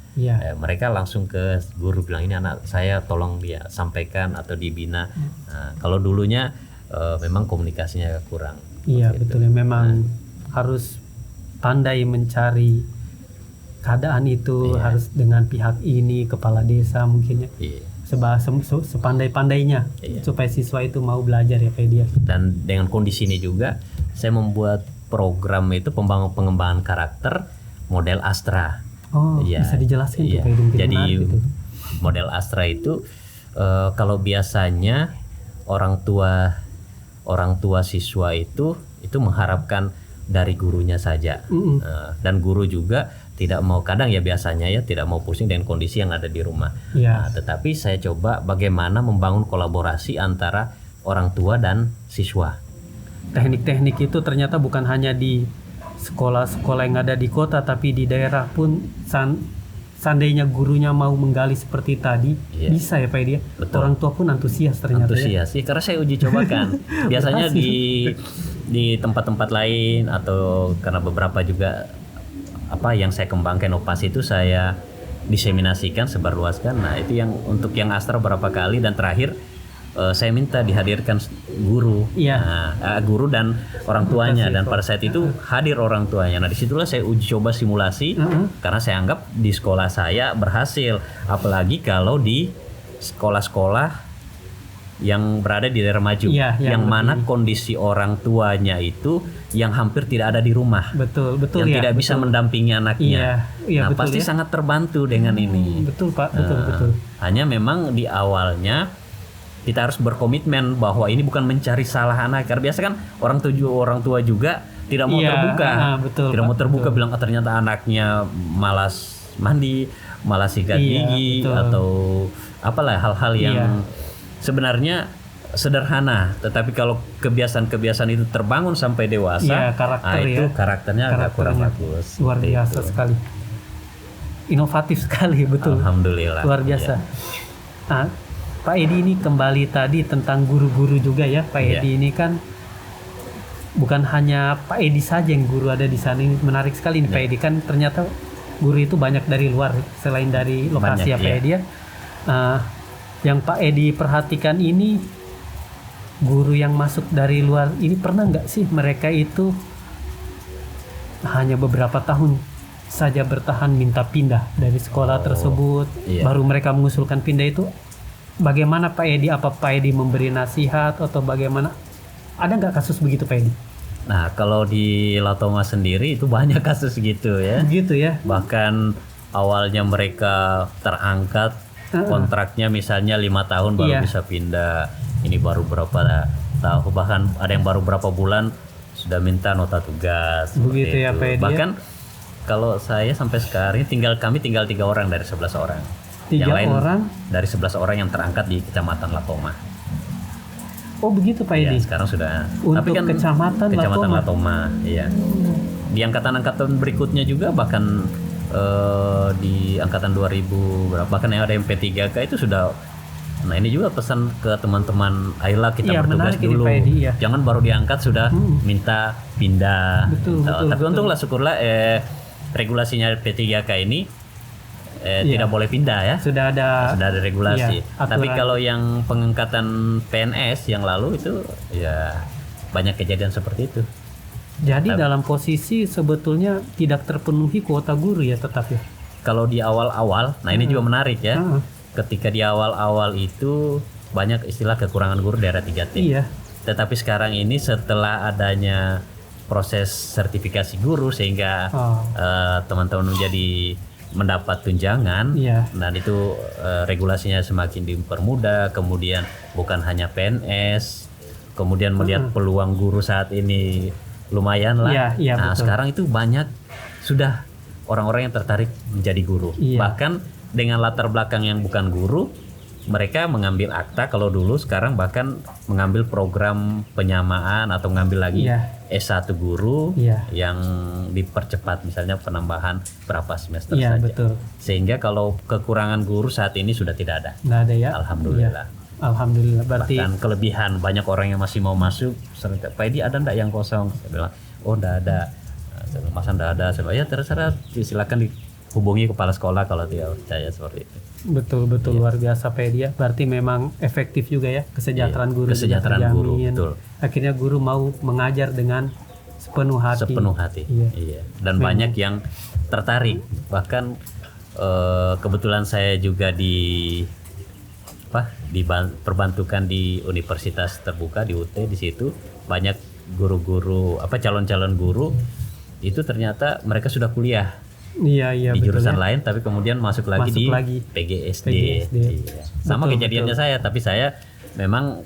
mereka langsung ke guru bilang ini anak saya tolong dia sampaikan atau dibina. Nah, kalau dulunya memang komunikasinya kurang. Iya betul ya, memang harus pandai mencari keadaan itu, harus dengan pihak ini, kepala desa mungkin ya. Sepandai-pandainya supaya siswa itu mau belajar ya Pak Edi. Dan dengan kondisi ini juga saya membuat program itu pengembangan karakter model Astra. Bisa dijelaskan tuh Pak Edi? Jadi model Astra itu kalau biasanya orang tua siswa itu mengharapkan dari gurunya saja, dan guru juga tidak mau, kadang ya biasanya ya tidak mau pusing dengan kondisi yang ada di rumah. Nah, tetapi saya coba bagaimana membangun kolaborasi antara orang tua dan siswa. Teknik-teknik itu ternyata bukan hanya di sekolah-sekolah yang ada di kota, tapi di daerah pun seandainya gurunya mau menggali seperti tadi, bisa ya Pak Edi. Orang tua pun antusias ternyata. Antusias, ya, karena saya uji cobakan. Biasanya di tempat-tempat lain atau karena beberapa juga yang saya kembangkan inovasi itu saya diseminasikan, sebarluaskan. Nah itu yang untuk yang Astra berapa kali, dan terakhir saya minta dihadirkan guru, guru dan orang tuanya, dan pada saat itu hadir orang tuanya. Nah disitulah saya uji coba simulasi, karena saya anggap di sekolah saya berhasil, apalagi kalau di sekolah-sekolah yang berada di daerah maju, yang mana kondisi orang tuanya itu yang hampir tidak ada di rumah, betul yang tidak bisa mendampingi anaknya. Nah pasti sangat terbantu dengan ini. Betul Pak, betul. Hanya memang di awalnya kita harus berkomitmen bahwa ini bukan mencari salah anak, karena biasa kan orang tua juga tidak mau terbuka, tidak mau terbuka, bilang ternyata anaknya malas mandi, malas sikat gigi, atau apalah hal-hal yang sebenarnya sederhana, tetapi kalau kebiasaan-kebiasaan itu terbangun sampai dewasa, karakternya agak kurang bagus. Luar biasa sekali, inovatif sekali, betul. Alhamdulillah. Luar biasa. Pak Edi ini kembali tadi tentang guru-guru juga ya, Pak Edi ini kan bukan hanya Pak Edi saja yang guru ada di sana. Ini menarik sekali nih Pak Edi, kan ternyata guru itu banyak dari luar selain dari lokasi banyak, Pak Edi ya. Yang Pak Edi perhatikan ini, guru yang masuk dari luar ini pernah nggak sih mereka itu hanya beberapa tahun saja bertahan minta pindah dari sekolah tersebut, baru mereka mengusulkan pindah itu? Bagaimana Pak Edi? Apa Pak Edi memberi nasihat atau bagaimana? Ada nggak kasus begitu Pak Edi? Nah, kalau di Latoma sendiri itu banyak kasus gitu ya. Begitu ya. Bahkan awalnya mereka terangkat kontraknya misalnya 5 tahun baru Iya. bisa pindah. Ini baru berapa tahu, bahkan ada yang baru berapa bulan sudah minta nota tugas. Begitu seperti ya, itu. Pak Edi, ya? Bahkan kalau saya sampai sekarang kami tinggal 3 orang dari 11 orang. 3 yang lain orang? dari 11 orang yang terangkat di Kecamatan Latoma. Oh begitu Pak Ya, Edi. sekarang sudah. Untuk Kecamatan Latoma. Latoma, iya. Di angkatan-angkatan berikutnya juga bahkan di angkatan 2000 berapa, bahkan yang ada yang P3K itu sudah. Nah, ini juga pesan ke teman-teman, ayolah kita Iya, bertugas menarik ini, dulu. Pak Edi, ya. Jangan baru diangkat sudah minta pindah. Betul, Gitu. betul, Tapi betul. untunglah syukurlah regulasinya P3K ini tidak boleh pindah ya. Sudah ada Regulasi. aturan. Tapi kalau yang pengangkatan PNS yang lalu itu ya banyak kejadian seperti itu. Jadi dalam posisi sebetulnya tidak terpenuhi kuota guru ya tetap ya. Kalau di awal-awal, nah ini juga menarik ya. Heeh. Ketika di awal-awal itu banyak istilah kekurangan guru daerah 3T. Iya. Tetapi sekarang ini setelah adanya proses sertifikasi guru sehingga teman-teman menjadi mendapat tunjangan, Iya. dan itu regulasinya semakin dipermudah. Kemudian bukan hanya PNS, kemudian melihat peluang guru saat ini lumayan lah. Iya, iya, Nah, betul. sekarang itu banyak sudah orang-orang yang tertarik menjadi guru. Iya. Bahkan dengan latar belakang yang bukan guru, mereka mengambil akta. Kalau dulu, sekarang bahkan mengambil program penyamaan atau mengambil lagi Iya. S1 guru Iya. yang dipercepat, misalnya penambahan berapa semester Iya, saja. betul. Sehingga kalau kekurangan guru saat ini sudah tidak ada. Nggak ada ya. Alhamdulillah. Iya. Alhamdulillah. Berarti Bahkan kelebihan, banyak orang yang masih mau masuk. Pak Edi, ada ndak yang kosong? Saya bilang, oh ndak ada. Saya bilang, masa ndak ada? Saya bilang, ya terserah, silakan dihubungi kepala sekolah kalau tidak percaya, seperti itu. betul luar biasa Pak Edi ya. Berarti memang efektif juga ya kesejahteraan Iya, guru. kesejahteraan juga guru, terjamin. betul. Akhirnya guru mau mengajar dengan sepenuh hati. Sepenuh hati. Iya. Iya. Dan banyak yang tertarik. Bahkan kebetulan saya juga perbantukan di Universitas Terbuka di UT, di situ banyak guru-guru calon-calon guru itu ternyata mereka sudah kuliah Iya di betul jurusan ya. lain, tapi kemudian masuk lagi di PGSD. PGSD. Iya. Sama Betul, kejadiannya saya, tapi saya memang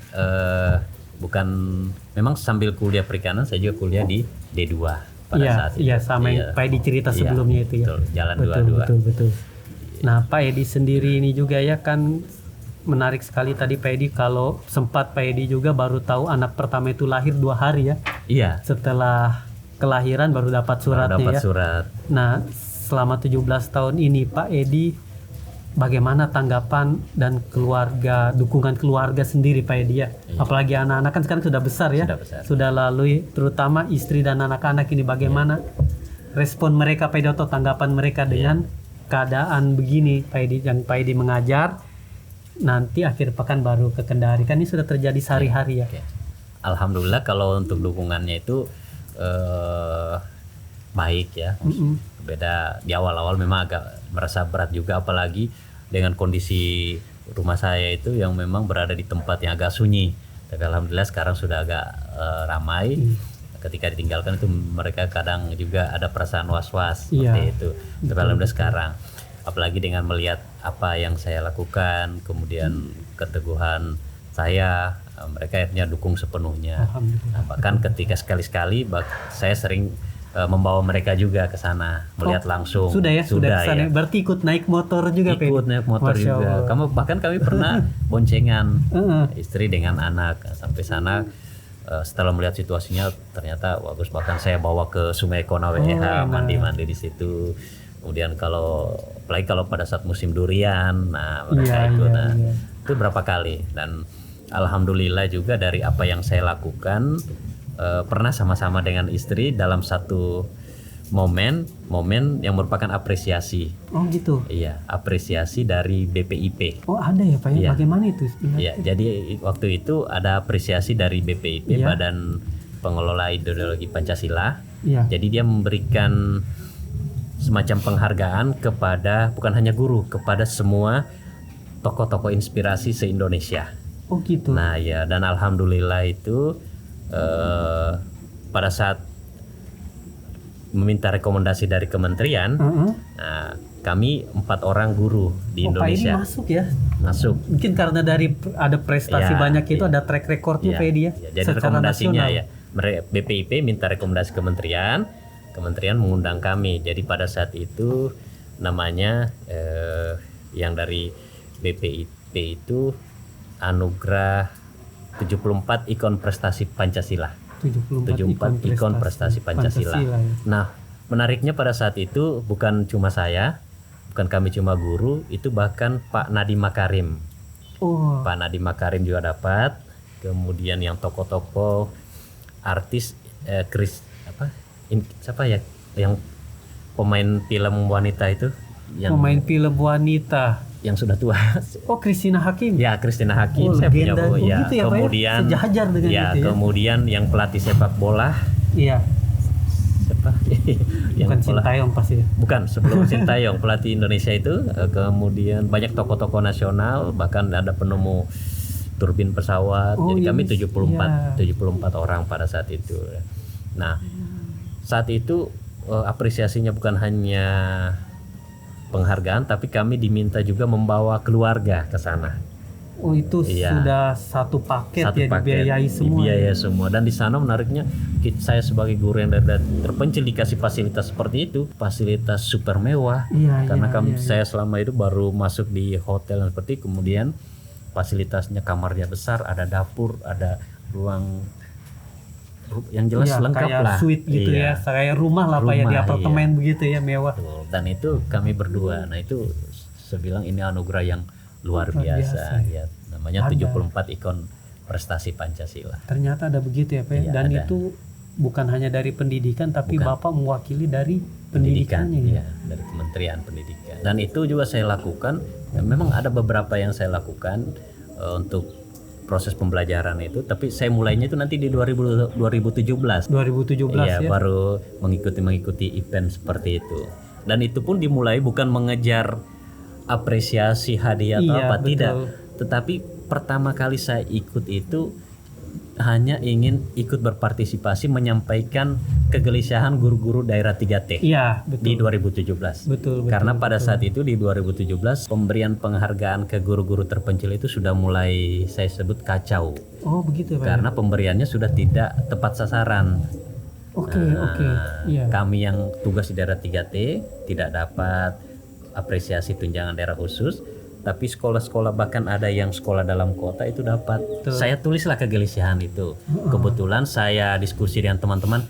memang sambil kuliah perikanan saya juga kuliah di D2 pada Iya, saat itu. iya sama yang Pak Edi cerita Iya, sebelumnya itu ya. betul, jalan betul, dua-dua. betul. Nah, Pak Edi sendiri ini juga ya kan menarik sekali tadi Pak Edi, kalau sempat Pak Edi juga baru tahu anak pertama itu lahir 2 hari ya. Iya. Setelah kelahiran baru dapat suratnya Dapat ya. surat. Nah, selama 17 tahun ini Pak Edi bagaimana tanggapan dan dukungan keluarga sendiri Pak Edi ya? Iya. Apalagi anak-anak kan sekarang sudah besar ya. Sudah besar. Sudah lalui, terutama istri dan anak-anak ini bagaimana respon mereka Pak Edi atau tanggapan mereka dengan keadaan begini Pak Edi, yang Pak Edi mengajar nanti akhir pekan baru ke Kendari, kan ini sudah terjadi sehari-hari ya. Oke. Alhamdulillah kalau untuk dukungannya itu baik ya. Beda di awal-awal memang agak merasa berat juga, apalagi dengan kondisi rumah saya itu yang memang berada di tempat yang agak sunyi. Tapi alhamdulillah sekarang sudah agak ramai. Ketika ditinggalkan itu mereka kadang juga ada perasaan was-was seperti itu. Tapi alhamdulillah sekarang, apalagi dengan melihat apa yang saya lakukan, kemudian keteguhan saya, mereka akhirnya dukung sepenuhnya. Nah, bahkan ketika sekali-sekali saya sering membawa mereka juga ke sana melihat langsung. Sudah kesana. Ya. Berarti ikut naik motor juga Pak Edi? Ikut naik motor Masya juga. Allah. Bahkan kami pernah boncengan istri dengan anak sampai sana. Setelah melihat situasinya ternyata bagus, bahkan saya bawa ke Sungai Konawe mandi-mandi di situ. Kemudian apalagi kalau pada saat musim durian, nah mereka ikut. Itu berapa kali, dan alhamdulillah juga dari apa yang saya lakukan pernah sama-sama dengan istri dalam satu momen yang merupakan apresiasi. Oh gitu. Iya, apresiasi dari BPIP. Oh ada ya Pak ya? Iya. Bagaimana itu? Iya, jadi waktu itu ada apresiasi dari BPIP, Badan Pengelola Ideologi Pancasila. Iya. Jadi dia memberikan semacam penghargaan kepada bukan hanya guru, kepada semua tokoh-tokoh inspirasi se-Indonesia. Oh gitu. Nah ya, dan alhamdulillah itu pada saat meminta rekomendasi dari kementerian, nah, kami 4 orang guru di Pak Edi Indonesia masuk ya. masuk. Mungkin karena dari ada prestasi Ya, banyak itu, ya. ada track recordnya Ya, Pak Edi ya. ya, jadi secara rekomendasinya nasional. ya, BPIP minta rekomendasi kementerian, kementerian mengundang kami. Jadi pada saat itu namanya yang dari BPIP itu anugerah 74 ikon prestasi Pancasila. 74 ikon prestasi Pancasila. Ya. Nah, menariknya pada saat itu bukan cuma saya, bukan kami cuma guru, itu bahkan Pak Nadiem Makarim. Oh, Pak Nadiem Makarim juga dapat. Kemudian yang tokoh-tokoh artis siapa ya yang pemain film wanita itu yang pemain film wanita. yang sudah tua. Oh, Christina Hakim. Ya, Christina Hakim, Oh, saya punya legenda. ya. Gitu ya, Pak, ya? Kemudian Sejajar dengan ya, itu ya. kemudian yang pelatih sepak bola Iya, siapa? bukan Sintayong pasti ya. Bukan, sebelum Sintayong pelatih Indonesia itu. Kemudian banyak tokoh-tokoh nasional, bahkan ada penemu turbin pesawat. Oh, Jadi iya, kami iya. 74 orang pada saat itu. Nah, saat itu apresiasinya bukan hanya penghargaan, tapi kami diminta juga membawa keluarga ke sana. Oh, itu Iya. sudah satu paket Satu ya, paket, dibiayai semua. dibiayai semua. Dan di sana menariknya, saya sebagai guru yang terpencil dikasih fasilitas seperti itu, fasilitas super mewah. Iya, Karena iya, saya selama itu baru masuk di hotel yang seperti, kemudian fasilitasnya kamarnya besar, ada dapur, ada ruang yang jelas Iya, lengkap kayak lah. suite gitu Iya. ya, kayak rumah lah Pak ya, di Rumah, apartemen begitu ya, mewah. Betul. Dan itu kami berdua. Nah, itu saya bilang ini anugerah yang luar Luar biasa. Ya, namanya Ada. 74 ikon prestasi Pancasila. Ternyata ada begitu ya Pak ya. Iya, Dan ada. itu bukan hanya dari pendidikan, tapi Bukan. Bapak mewakili dari Pendidikan, pendidikannya ya. ya, dari Kementerian Pendidikan. Dan itu juga saya lakukan. Memang ada beberapa yang saya lakukan untuk proses pembelajaran itu, tapi saya mulainya itu nanti di 2017. 2017 Iya, ya. baru mengikuti event seperti itu. Dan itu pun dimulai bukan mengejar apresiasi hadiah atau Iya, apa, betul. tidak. Tetapi pertama kali saya ikut itu hanya ingin ikut berpartisipasi menyampaikan kegelisahan guru-guru daerah 3T Iya, di betul. 2017. Betul. Karena pada saat itu di 2017 pemberian penghargaan ke guru-guru terpencil itu sudah mulai saya sebut kacau. Oh, begitu Pak. Karena pemberiannya sudah tidak tepat sasaran. Oke, Nah, oke. Iya. Kami yang tugas di daerah 3T tidak dapat apresiasi tunjangan daerah khusus, tapi sekolah-sekolah bahkan ada yang sekolah dalam kota itu dapat. Betul. Saya tulislah kegelisahan itu. Kebetulan saya diskusi dengan teman-teman,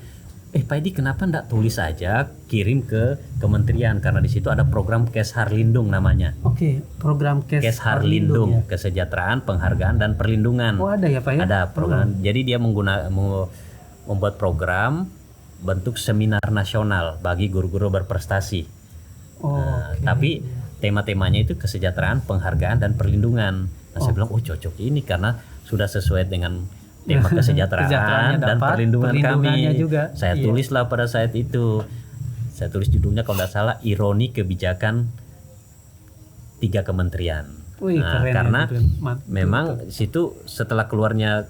Pak Edi kenapa enggak tulis aja kirim ke kementerian, karena di situ ada program Keshar Lindung namanya. Oke, program Keshar Lindung, kesejahteraan, penghargaan dan perlindungan. Oh, ada ya Pak ya? Ada program. Jadi dia membuat program bentuk seminar nasional bagi guru-guru berprestasi. Oh, Nah, oke. tapi tema-temanya itu kesejahteraan, penghargaan dan perlindungan. Nah, saya bilang cocok ini karena sudah sesuai dengan tema kesejahteraan Kesejahteraannya dan dapat, perlindungan kami. perlindungannya juga. Saya Iya. tulislah pada saat itu. Saya tulis judulnya kalau tidak salah ironi kebijakan 3 kementerian. Wih, Nah, keren ya, karena keren. memang situ setelah keluarnya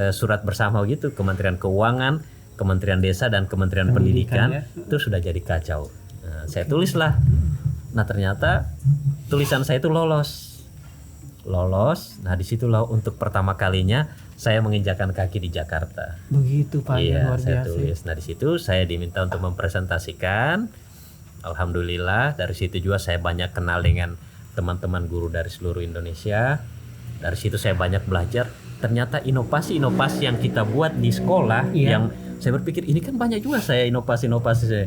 surat bersama gitu, Kementerian Keuangan, Kementerian Desa dan Kementerian Pendidikan, Pendidikan itu sudah jadi kacau. Nah, saya tulislah. Nah, ternyata tulisan saya itu lolos. Nah, disitulah untuk pertama kalinya saya menginjakan kaki di Jakarta. Begitu Pak ya, Iya, luar saya biasa. tulis. Nah, di situ saya diminta untuk mempresentasikan. Alhamdulillah dari situ juga saya banyak kenal dengan teman-teman guru dari seluruh Indonesia. Dari situ saya banyak belajar. Ternyata inovasi-inovasi yang kita buat di sekolah, Iya. yang saya berpikir ini kan banyak juga saya inovasi-inovasi saya.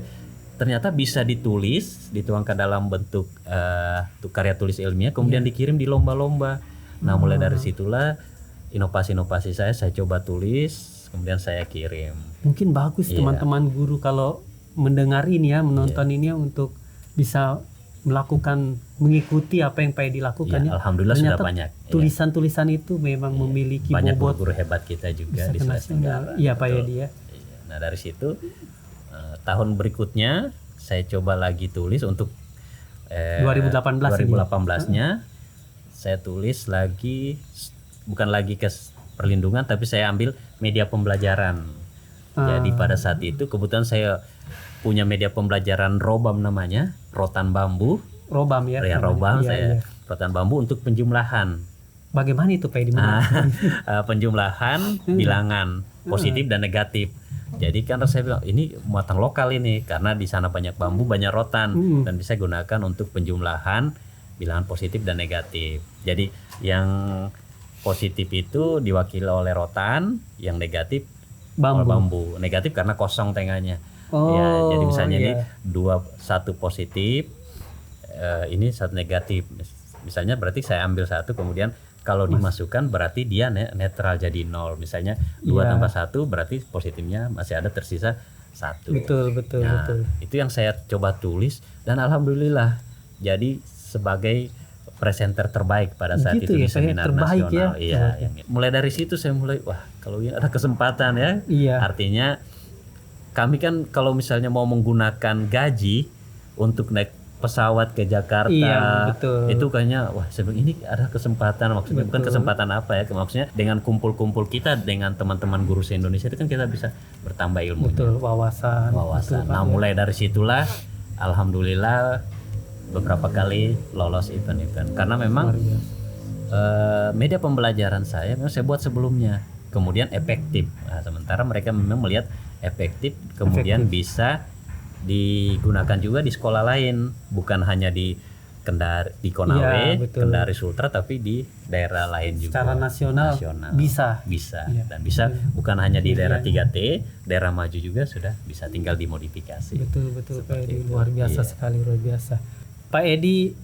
Ternyata bisa ditulis, dituangkan dalam bentuk karya tulis ilmiah, kemudian dikirim di lomba-lomba. Nah, mulai dari situlah inovasi-inovasi saya coba tulis, kemudian saya kirim. Mungkin bagus Iya. teman-teman guru kalau mendengar ini ya, menonton ini ya, untuk bisa mengikuti apa yang Pak Edi lakukan ya. Alhamdulillah sudah Ternyata banyak. tulisan-tulisan itu memang memiliki Banyak bobot guru hebat kita juga bisa di ke Sulawesi nasional. Tenggara. Iya Pak Betul. Edi ya. Iya. Nah, dari situ tahun berikutnya saya coba lagi tulis untuk 2018 ini. 2018-nya saya tulis lagi, bukan lagi ke perlindungan, tapi saya ambil media pembelajaran. Jadi pada saat itu kebetulan saya punya media pembelajaran robam namanya, rotan bambu. Robam ya. Ya namanya. robam Iya, saya iya. rotan bambu untuk penjumlahan. Bagaimana itu Pak Edi? Mana? Penjumlahan bilangan positif dan negatif. Jadi kan saya bilang ini muatan lokal ini karena di sana banyak bambu, banyak rotan dan bisa gunakan untuk penjumlahan bilangan positif dan negatif. Jadi yang positif itu diwakili oleh rotan, yang negatif oleh bambu. Negatif karena kosong tengahnya. Ya, jadi misalnya ini satu positif, ini satu negatif. Misalnya berarti saya ambil satu, kemudian kalau dimasukkan berarti dia netral jadi 0. Misalnya 2 tambah 1 berarti positifnya masih ada tersisa 1. Betul. Itu yang saya coba tulis dan alhamdulillah jadi sebagai presenter terbaik pada saat Gitu itu ya, di seminar terbaik nasional. ya. Iya, mulai dari situ saya mulai kalau ini ada kesempatan ya. Iya. Artinya kami kan kalau misalnya mau menggunakan gaji untuk naik pesawat ke Jakarta, betul. itu kayaknya saya bilang ini ada kesempatan, maksudnya bukan kesempatan apa ya, maksudnya dengan kumpul-kumpul kita dengan teman-teman guru se-Indonesia itu kan kita bisa bertambah ilmu. Betul, wawasan. Betul, Nah mulai dari situlah alhamdulillah beberapa kali lolos event-event karena memang media pembelajaran saya memang saya buat sebelumnya, kemudian efektif. Nah, sementara mereka memang melihat efektif, kemudian bisa digunakan juga di sekolah lain, bukan hanya di Kendari, di Konawe, Kendari Sultra, tapi di daerah lain juga. Secara nasional. Bisa. Dan bisa bukan hanya di daerah 3T, daerah maju juga sudah bisa, tinggal dimodifikasi. Betul Pak Edi, luar biasa sekali, luar biasa. Pak Edi,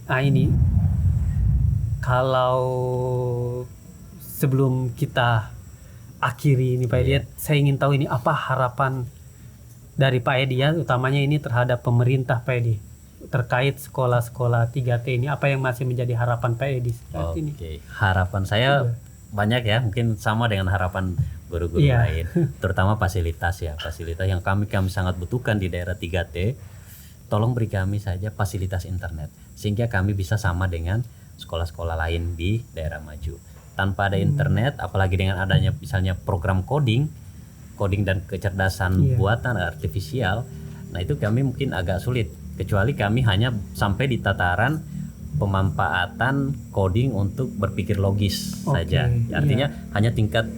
ini kalau sebelum kita akhiri ini Pak Edi, saya ingin tahu ini apa harapan dari Pak Edi ya, utamanya ini terhadap pemerintah Pak Edi terkait sekolah-sekolah 3T ini, apa yang masih menjadi harapan Pak Edi saat ini? Harapan saya banyak ya, mungkin sama dengan harapan guru-guru lain, terutama fasilitas yang kami sangat butuhkan di daerah 3T. Tolong beri kami saja fasilitas internet sehingga kami bisa sama dengan sekolah-sekolah lain di daerah maju. Tanpa ada internet, apalagi dengan adanya misalnya program coding dan kecerdasan buatan artifisial, nah itu kami mungkin agak sulit, kecuali kami hanya sampai di tataran pemanfaatan coding untuk berpikir logis saja. Artinya hanya tingkat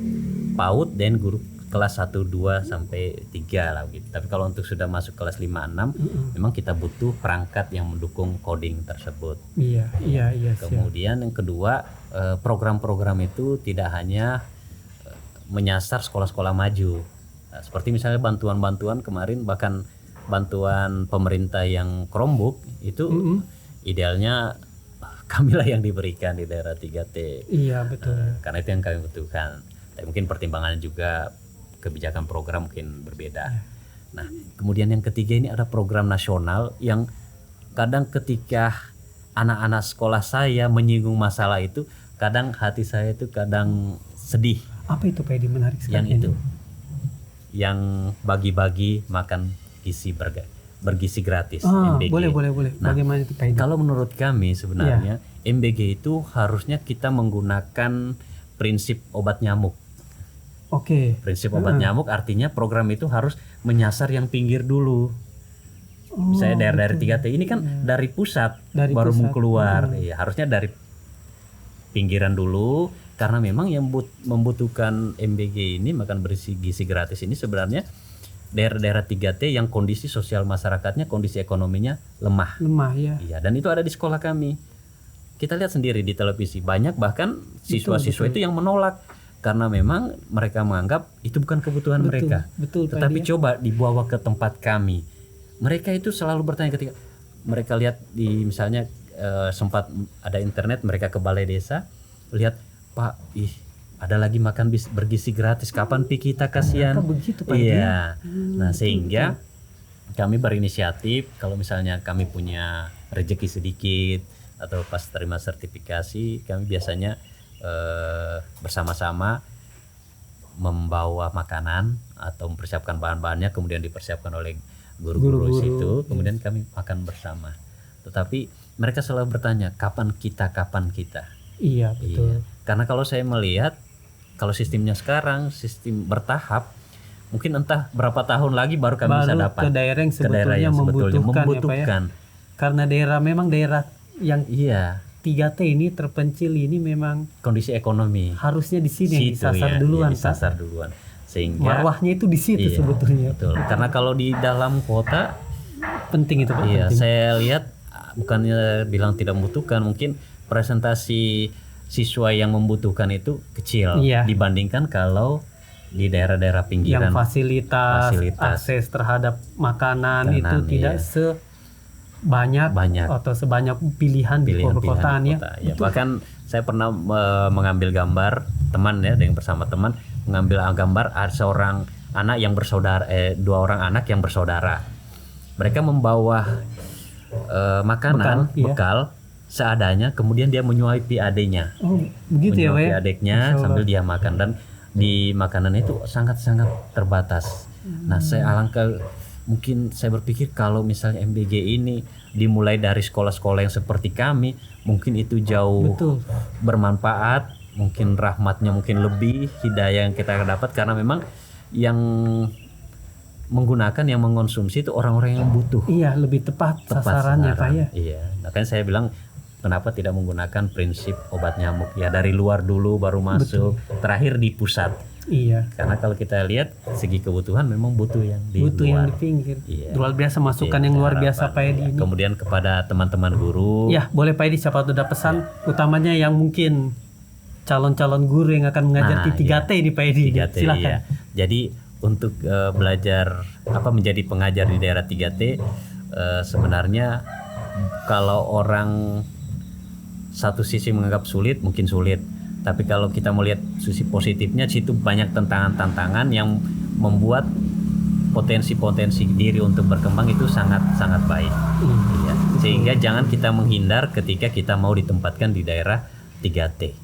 PAUD dan guru kelas 1, 2 sampai 3 lah gitu. Tapi kalau untuk sudah masuk kelas 5, 6 memang kita butuh perangkat yang mendukung coding tersebut. Iya. Kemudian yang kedua, program-program itu tidak hanya menyasar sekolah-sekolah maju. Nah, seperti misalnya bantuan-bantuan kemarin, bahkan bantuan pemerintah yang Chromebook itu idealnya kamilah yang diberikan di daerah 3T. Iya, betul. Karena itu yang kami butuhkan. Tapi mungkin pertimbangan juga kebijakan program mungkin berbeda. Nah, kemudian yang ketiga ini ada program nasional yang kadang ketika anak-anak sekolah saya menyinggung masalah itu, kadang hati saya itu kadang sedih. Apa itu Pak Edi, menarik sekali? Yang itu, yang bagi-bagi makan bergizi gratis, MBG. Boleh. Nah, bagaimana itu Pak Edi? kalau menurut kami sebenarnya MBG itu harusnya kita menggunakan prinsip obat nyamuk. Prinsip obat nyamuk artinya program itu harus menyasar yang pinggir dulu. Misalnya daerah 3T ini kan dari pusat baru mau keluar. Ya, harusnya dari pinggiran dulu, karena memang yang membutuhkan MBG ini, makan bergizi gratis ini sebenarnya daerah-daerah 3T yang kondisi sosial masyarakatnya, kondisi ekonominya lemah. Iya, dan itu ada di sekolah kami. Kita lihat sendiri di televisi, banyak bahkan siswa-siswa itu yang menolak karena memang mereka menganggap itu bukan kebutuhan mereka. Tetapi coba dibawa ke tempat kami, mereka itu selalu bertanya ketika mereka lihat di misalnya sempat ada internet, mereka ke balai desa, lihat Pak, ada lagi makan bergizi gratis, kapan pi kita kasihan. Iya. Nah, sehingga kami berinisiatif, kalau misalnya kami punya rezeki sedikit atau pas terima sertifikasi, kami biasanya bersama-sama membawa makanan atau mempersiapkan bahan-bahannya, kemudian dipersiapkan oleh guru-guru situ, kemudian kami makan bersama. Tetapi mereka selalu bertanya, kapan kita? Iya, betul. Karena kalau saya melihat, kalau sistemnya sekarang sistem bertahap, mungkin entah berapa tahun lagi baru kami bisa Baru dapat ke daerah yang ke daerah sebetulnya yang membutuhkan, membutuhkan. ya, Pak ya. Karena daerah memang daerah yang Iya, 3T ini terpencil ini memang kondisi ekonomi harusnya di sini yang situ disasar ya, duluan, ya, Pak. disasar duluan. Sehingga Marwahnya itu di situ iya, sebetulnya. betul. Karena kalau di dalam kota, Penting itu, Pak. iya, penting. saya lihat bukannya bilang tidak membutuhkan, mungkin presentasi siswa yang membutuhkan itu kecil Iya. dibandingkan kalau di daerah-daerah Yang pinggiran. fasilitas, Fasilitas. akses terhadap makanan itu Makanan, tidak iya. sebanyak Banyak. atau sebanyak pilihan di perkotaan di ya. kota. Ya, bahkan saya pernah mengambil gambar teman ya, dengan bersama teman mengambil gambar ada seorang anak yang bersaudara, dua orang anak yang bersaudara. Mereka membawa makanan, Bekal, iya. bekal seadanya, kemudian dia menyuapi adiknya, Oh, begitu ya, Pak menyuapi ya. adiknya Masya Allah. sambil dia makan, dan di makanan itu sangat-sangat terbatas. Nah, saya alangkah mungkin saya berpikir kalau misalnya MBG ini dimulai dari sekolah-sekolah yang seperti kami, mungkin itu jauh Betul. bermanfaat, mungkin rahmatnya mungkin lebih, hidayah yang kita dapat, karena memang yang menggunakan, yang mengonsumsi itu orang-orang yang butuh. Iya, lebih tepat sasarannya, Pak ya. Iya, makanya saya bilang kenapa tidak menggunakan prinsip obat nyamuk ya, dari luar dulu baru masuk, terakhir di pusat. Iya. Karena kalau kita lihat segi kebutuhan memang butuh yang di Butuh luar. yang di pinggir. Iya. Luar biasa masukan Iya, yang luar biasa harapan, Pak Edi iya. ini. Kemudian kepada teman-teman guru, Ya, boleh Pak Edi, siapa tuh ada pesan utamanya yang mungkin calon-calon guru yang akan mengajar di 3T di Pak Edi. 3T, Silakan. iya. Jadi untuk belajar menjadi pengajar di daerah 3T, sebenarnya kalau orang satu sisi menganggap sulit, mungkin sulit. Tapi kalau kita melihat sisi positifnya, situ banyak tantangan-tantangan yang membuat potensi-potensi diri untuk berkembang itu sangat-sangat baik. Iya. Sehingga jangan kita menghindar ketika kita mau ditempatkan di daerah 3T.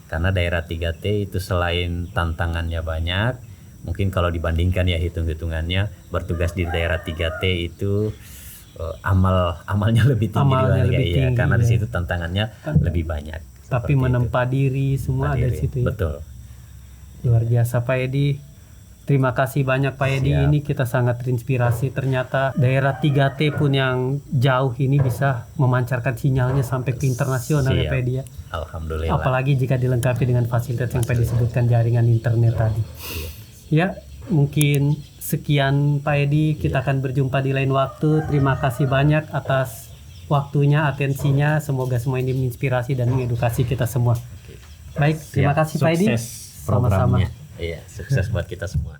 Karena daerah 3T itu selain tantangannya banyak, mungkin kalau dibandingkan ya hitung-hitungannya, bertugas di daerah 3T itu amalnya lebih tinggi, Amalnya dibanding- lebih iya, tinggi, karena di ya. situ tantangannya lebih banyak. Tapi Seperti menempa diri semua ada di diri. situ ya. Betul. Luar biasa Pak Edi. Terima kasih banyak Pak Edi. Siap. Ini kita sangat terinspirasi. Ternyata daerah 3T pun yang jauh ini bisa memancarkan sinyalnya sampai ke internasional ya Siap. Pak Edi ya. Alhamdulillah. Apalagi jika dilengkapi dengan fasilitas yang Pak Edi sebutkan, jaringan internet tadi. Ya, mungkin sekian Pak Edi. Kita akan berjumpa di lain waktu. Terima kasih banyak atas waktunya, atensinya. Semoga semua ini menginspirasi dan mengedukasi kita semua. Baik, terima Siap. kasih Pak Edi. Sukses Sama-sama. programnya. Iya, sukses buat kita semua.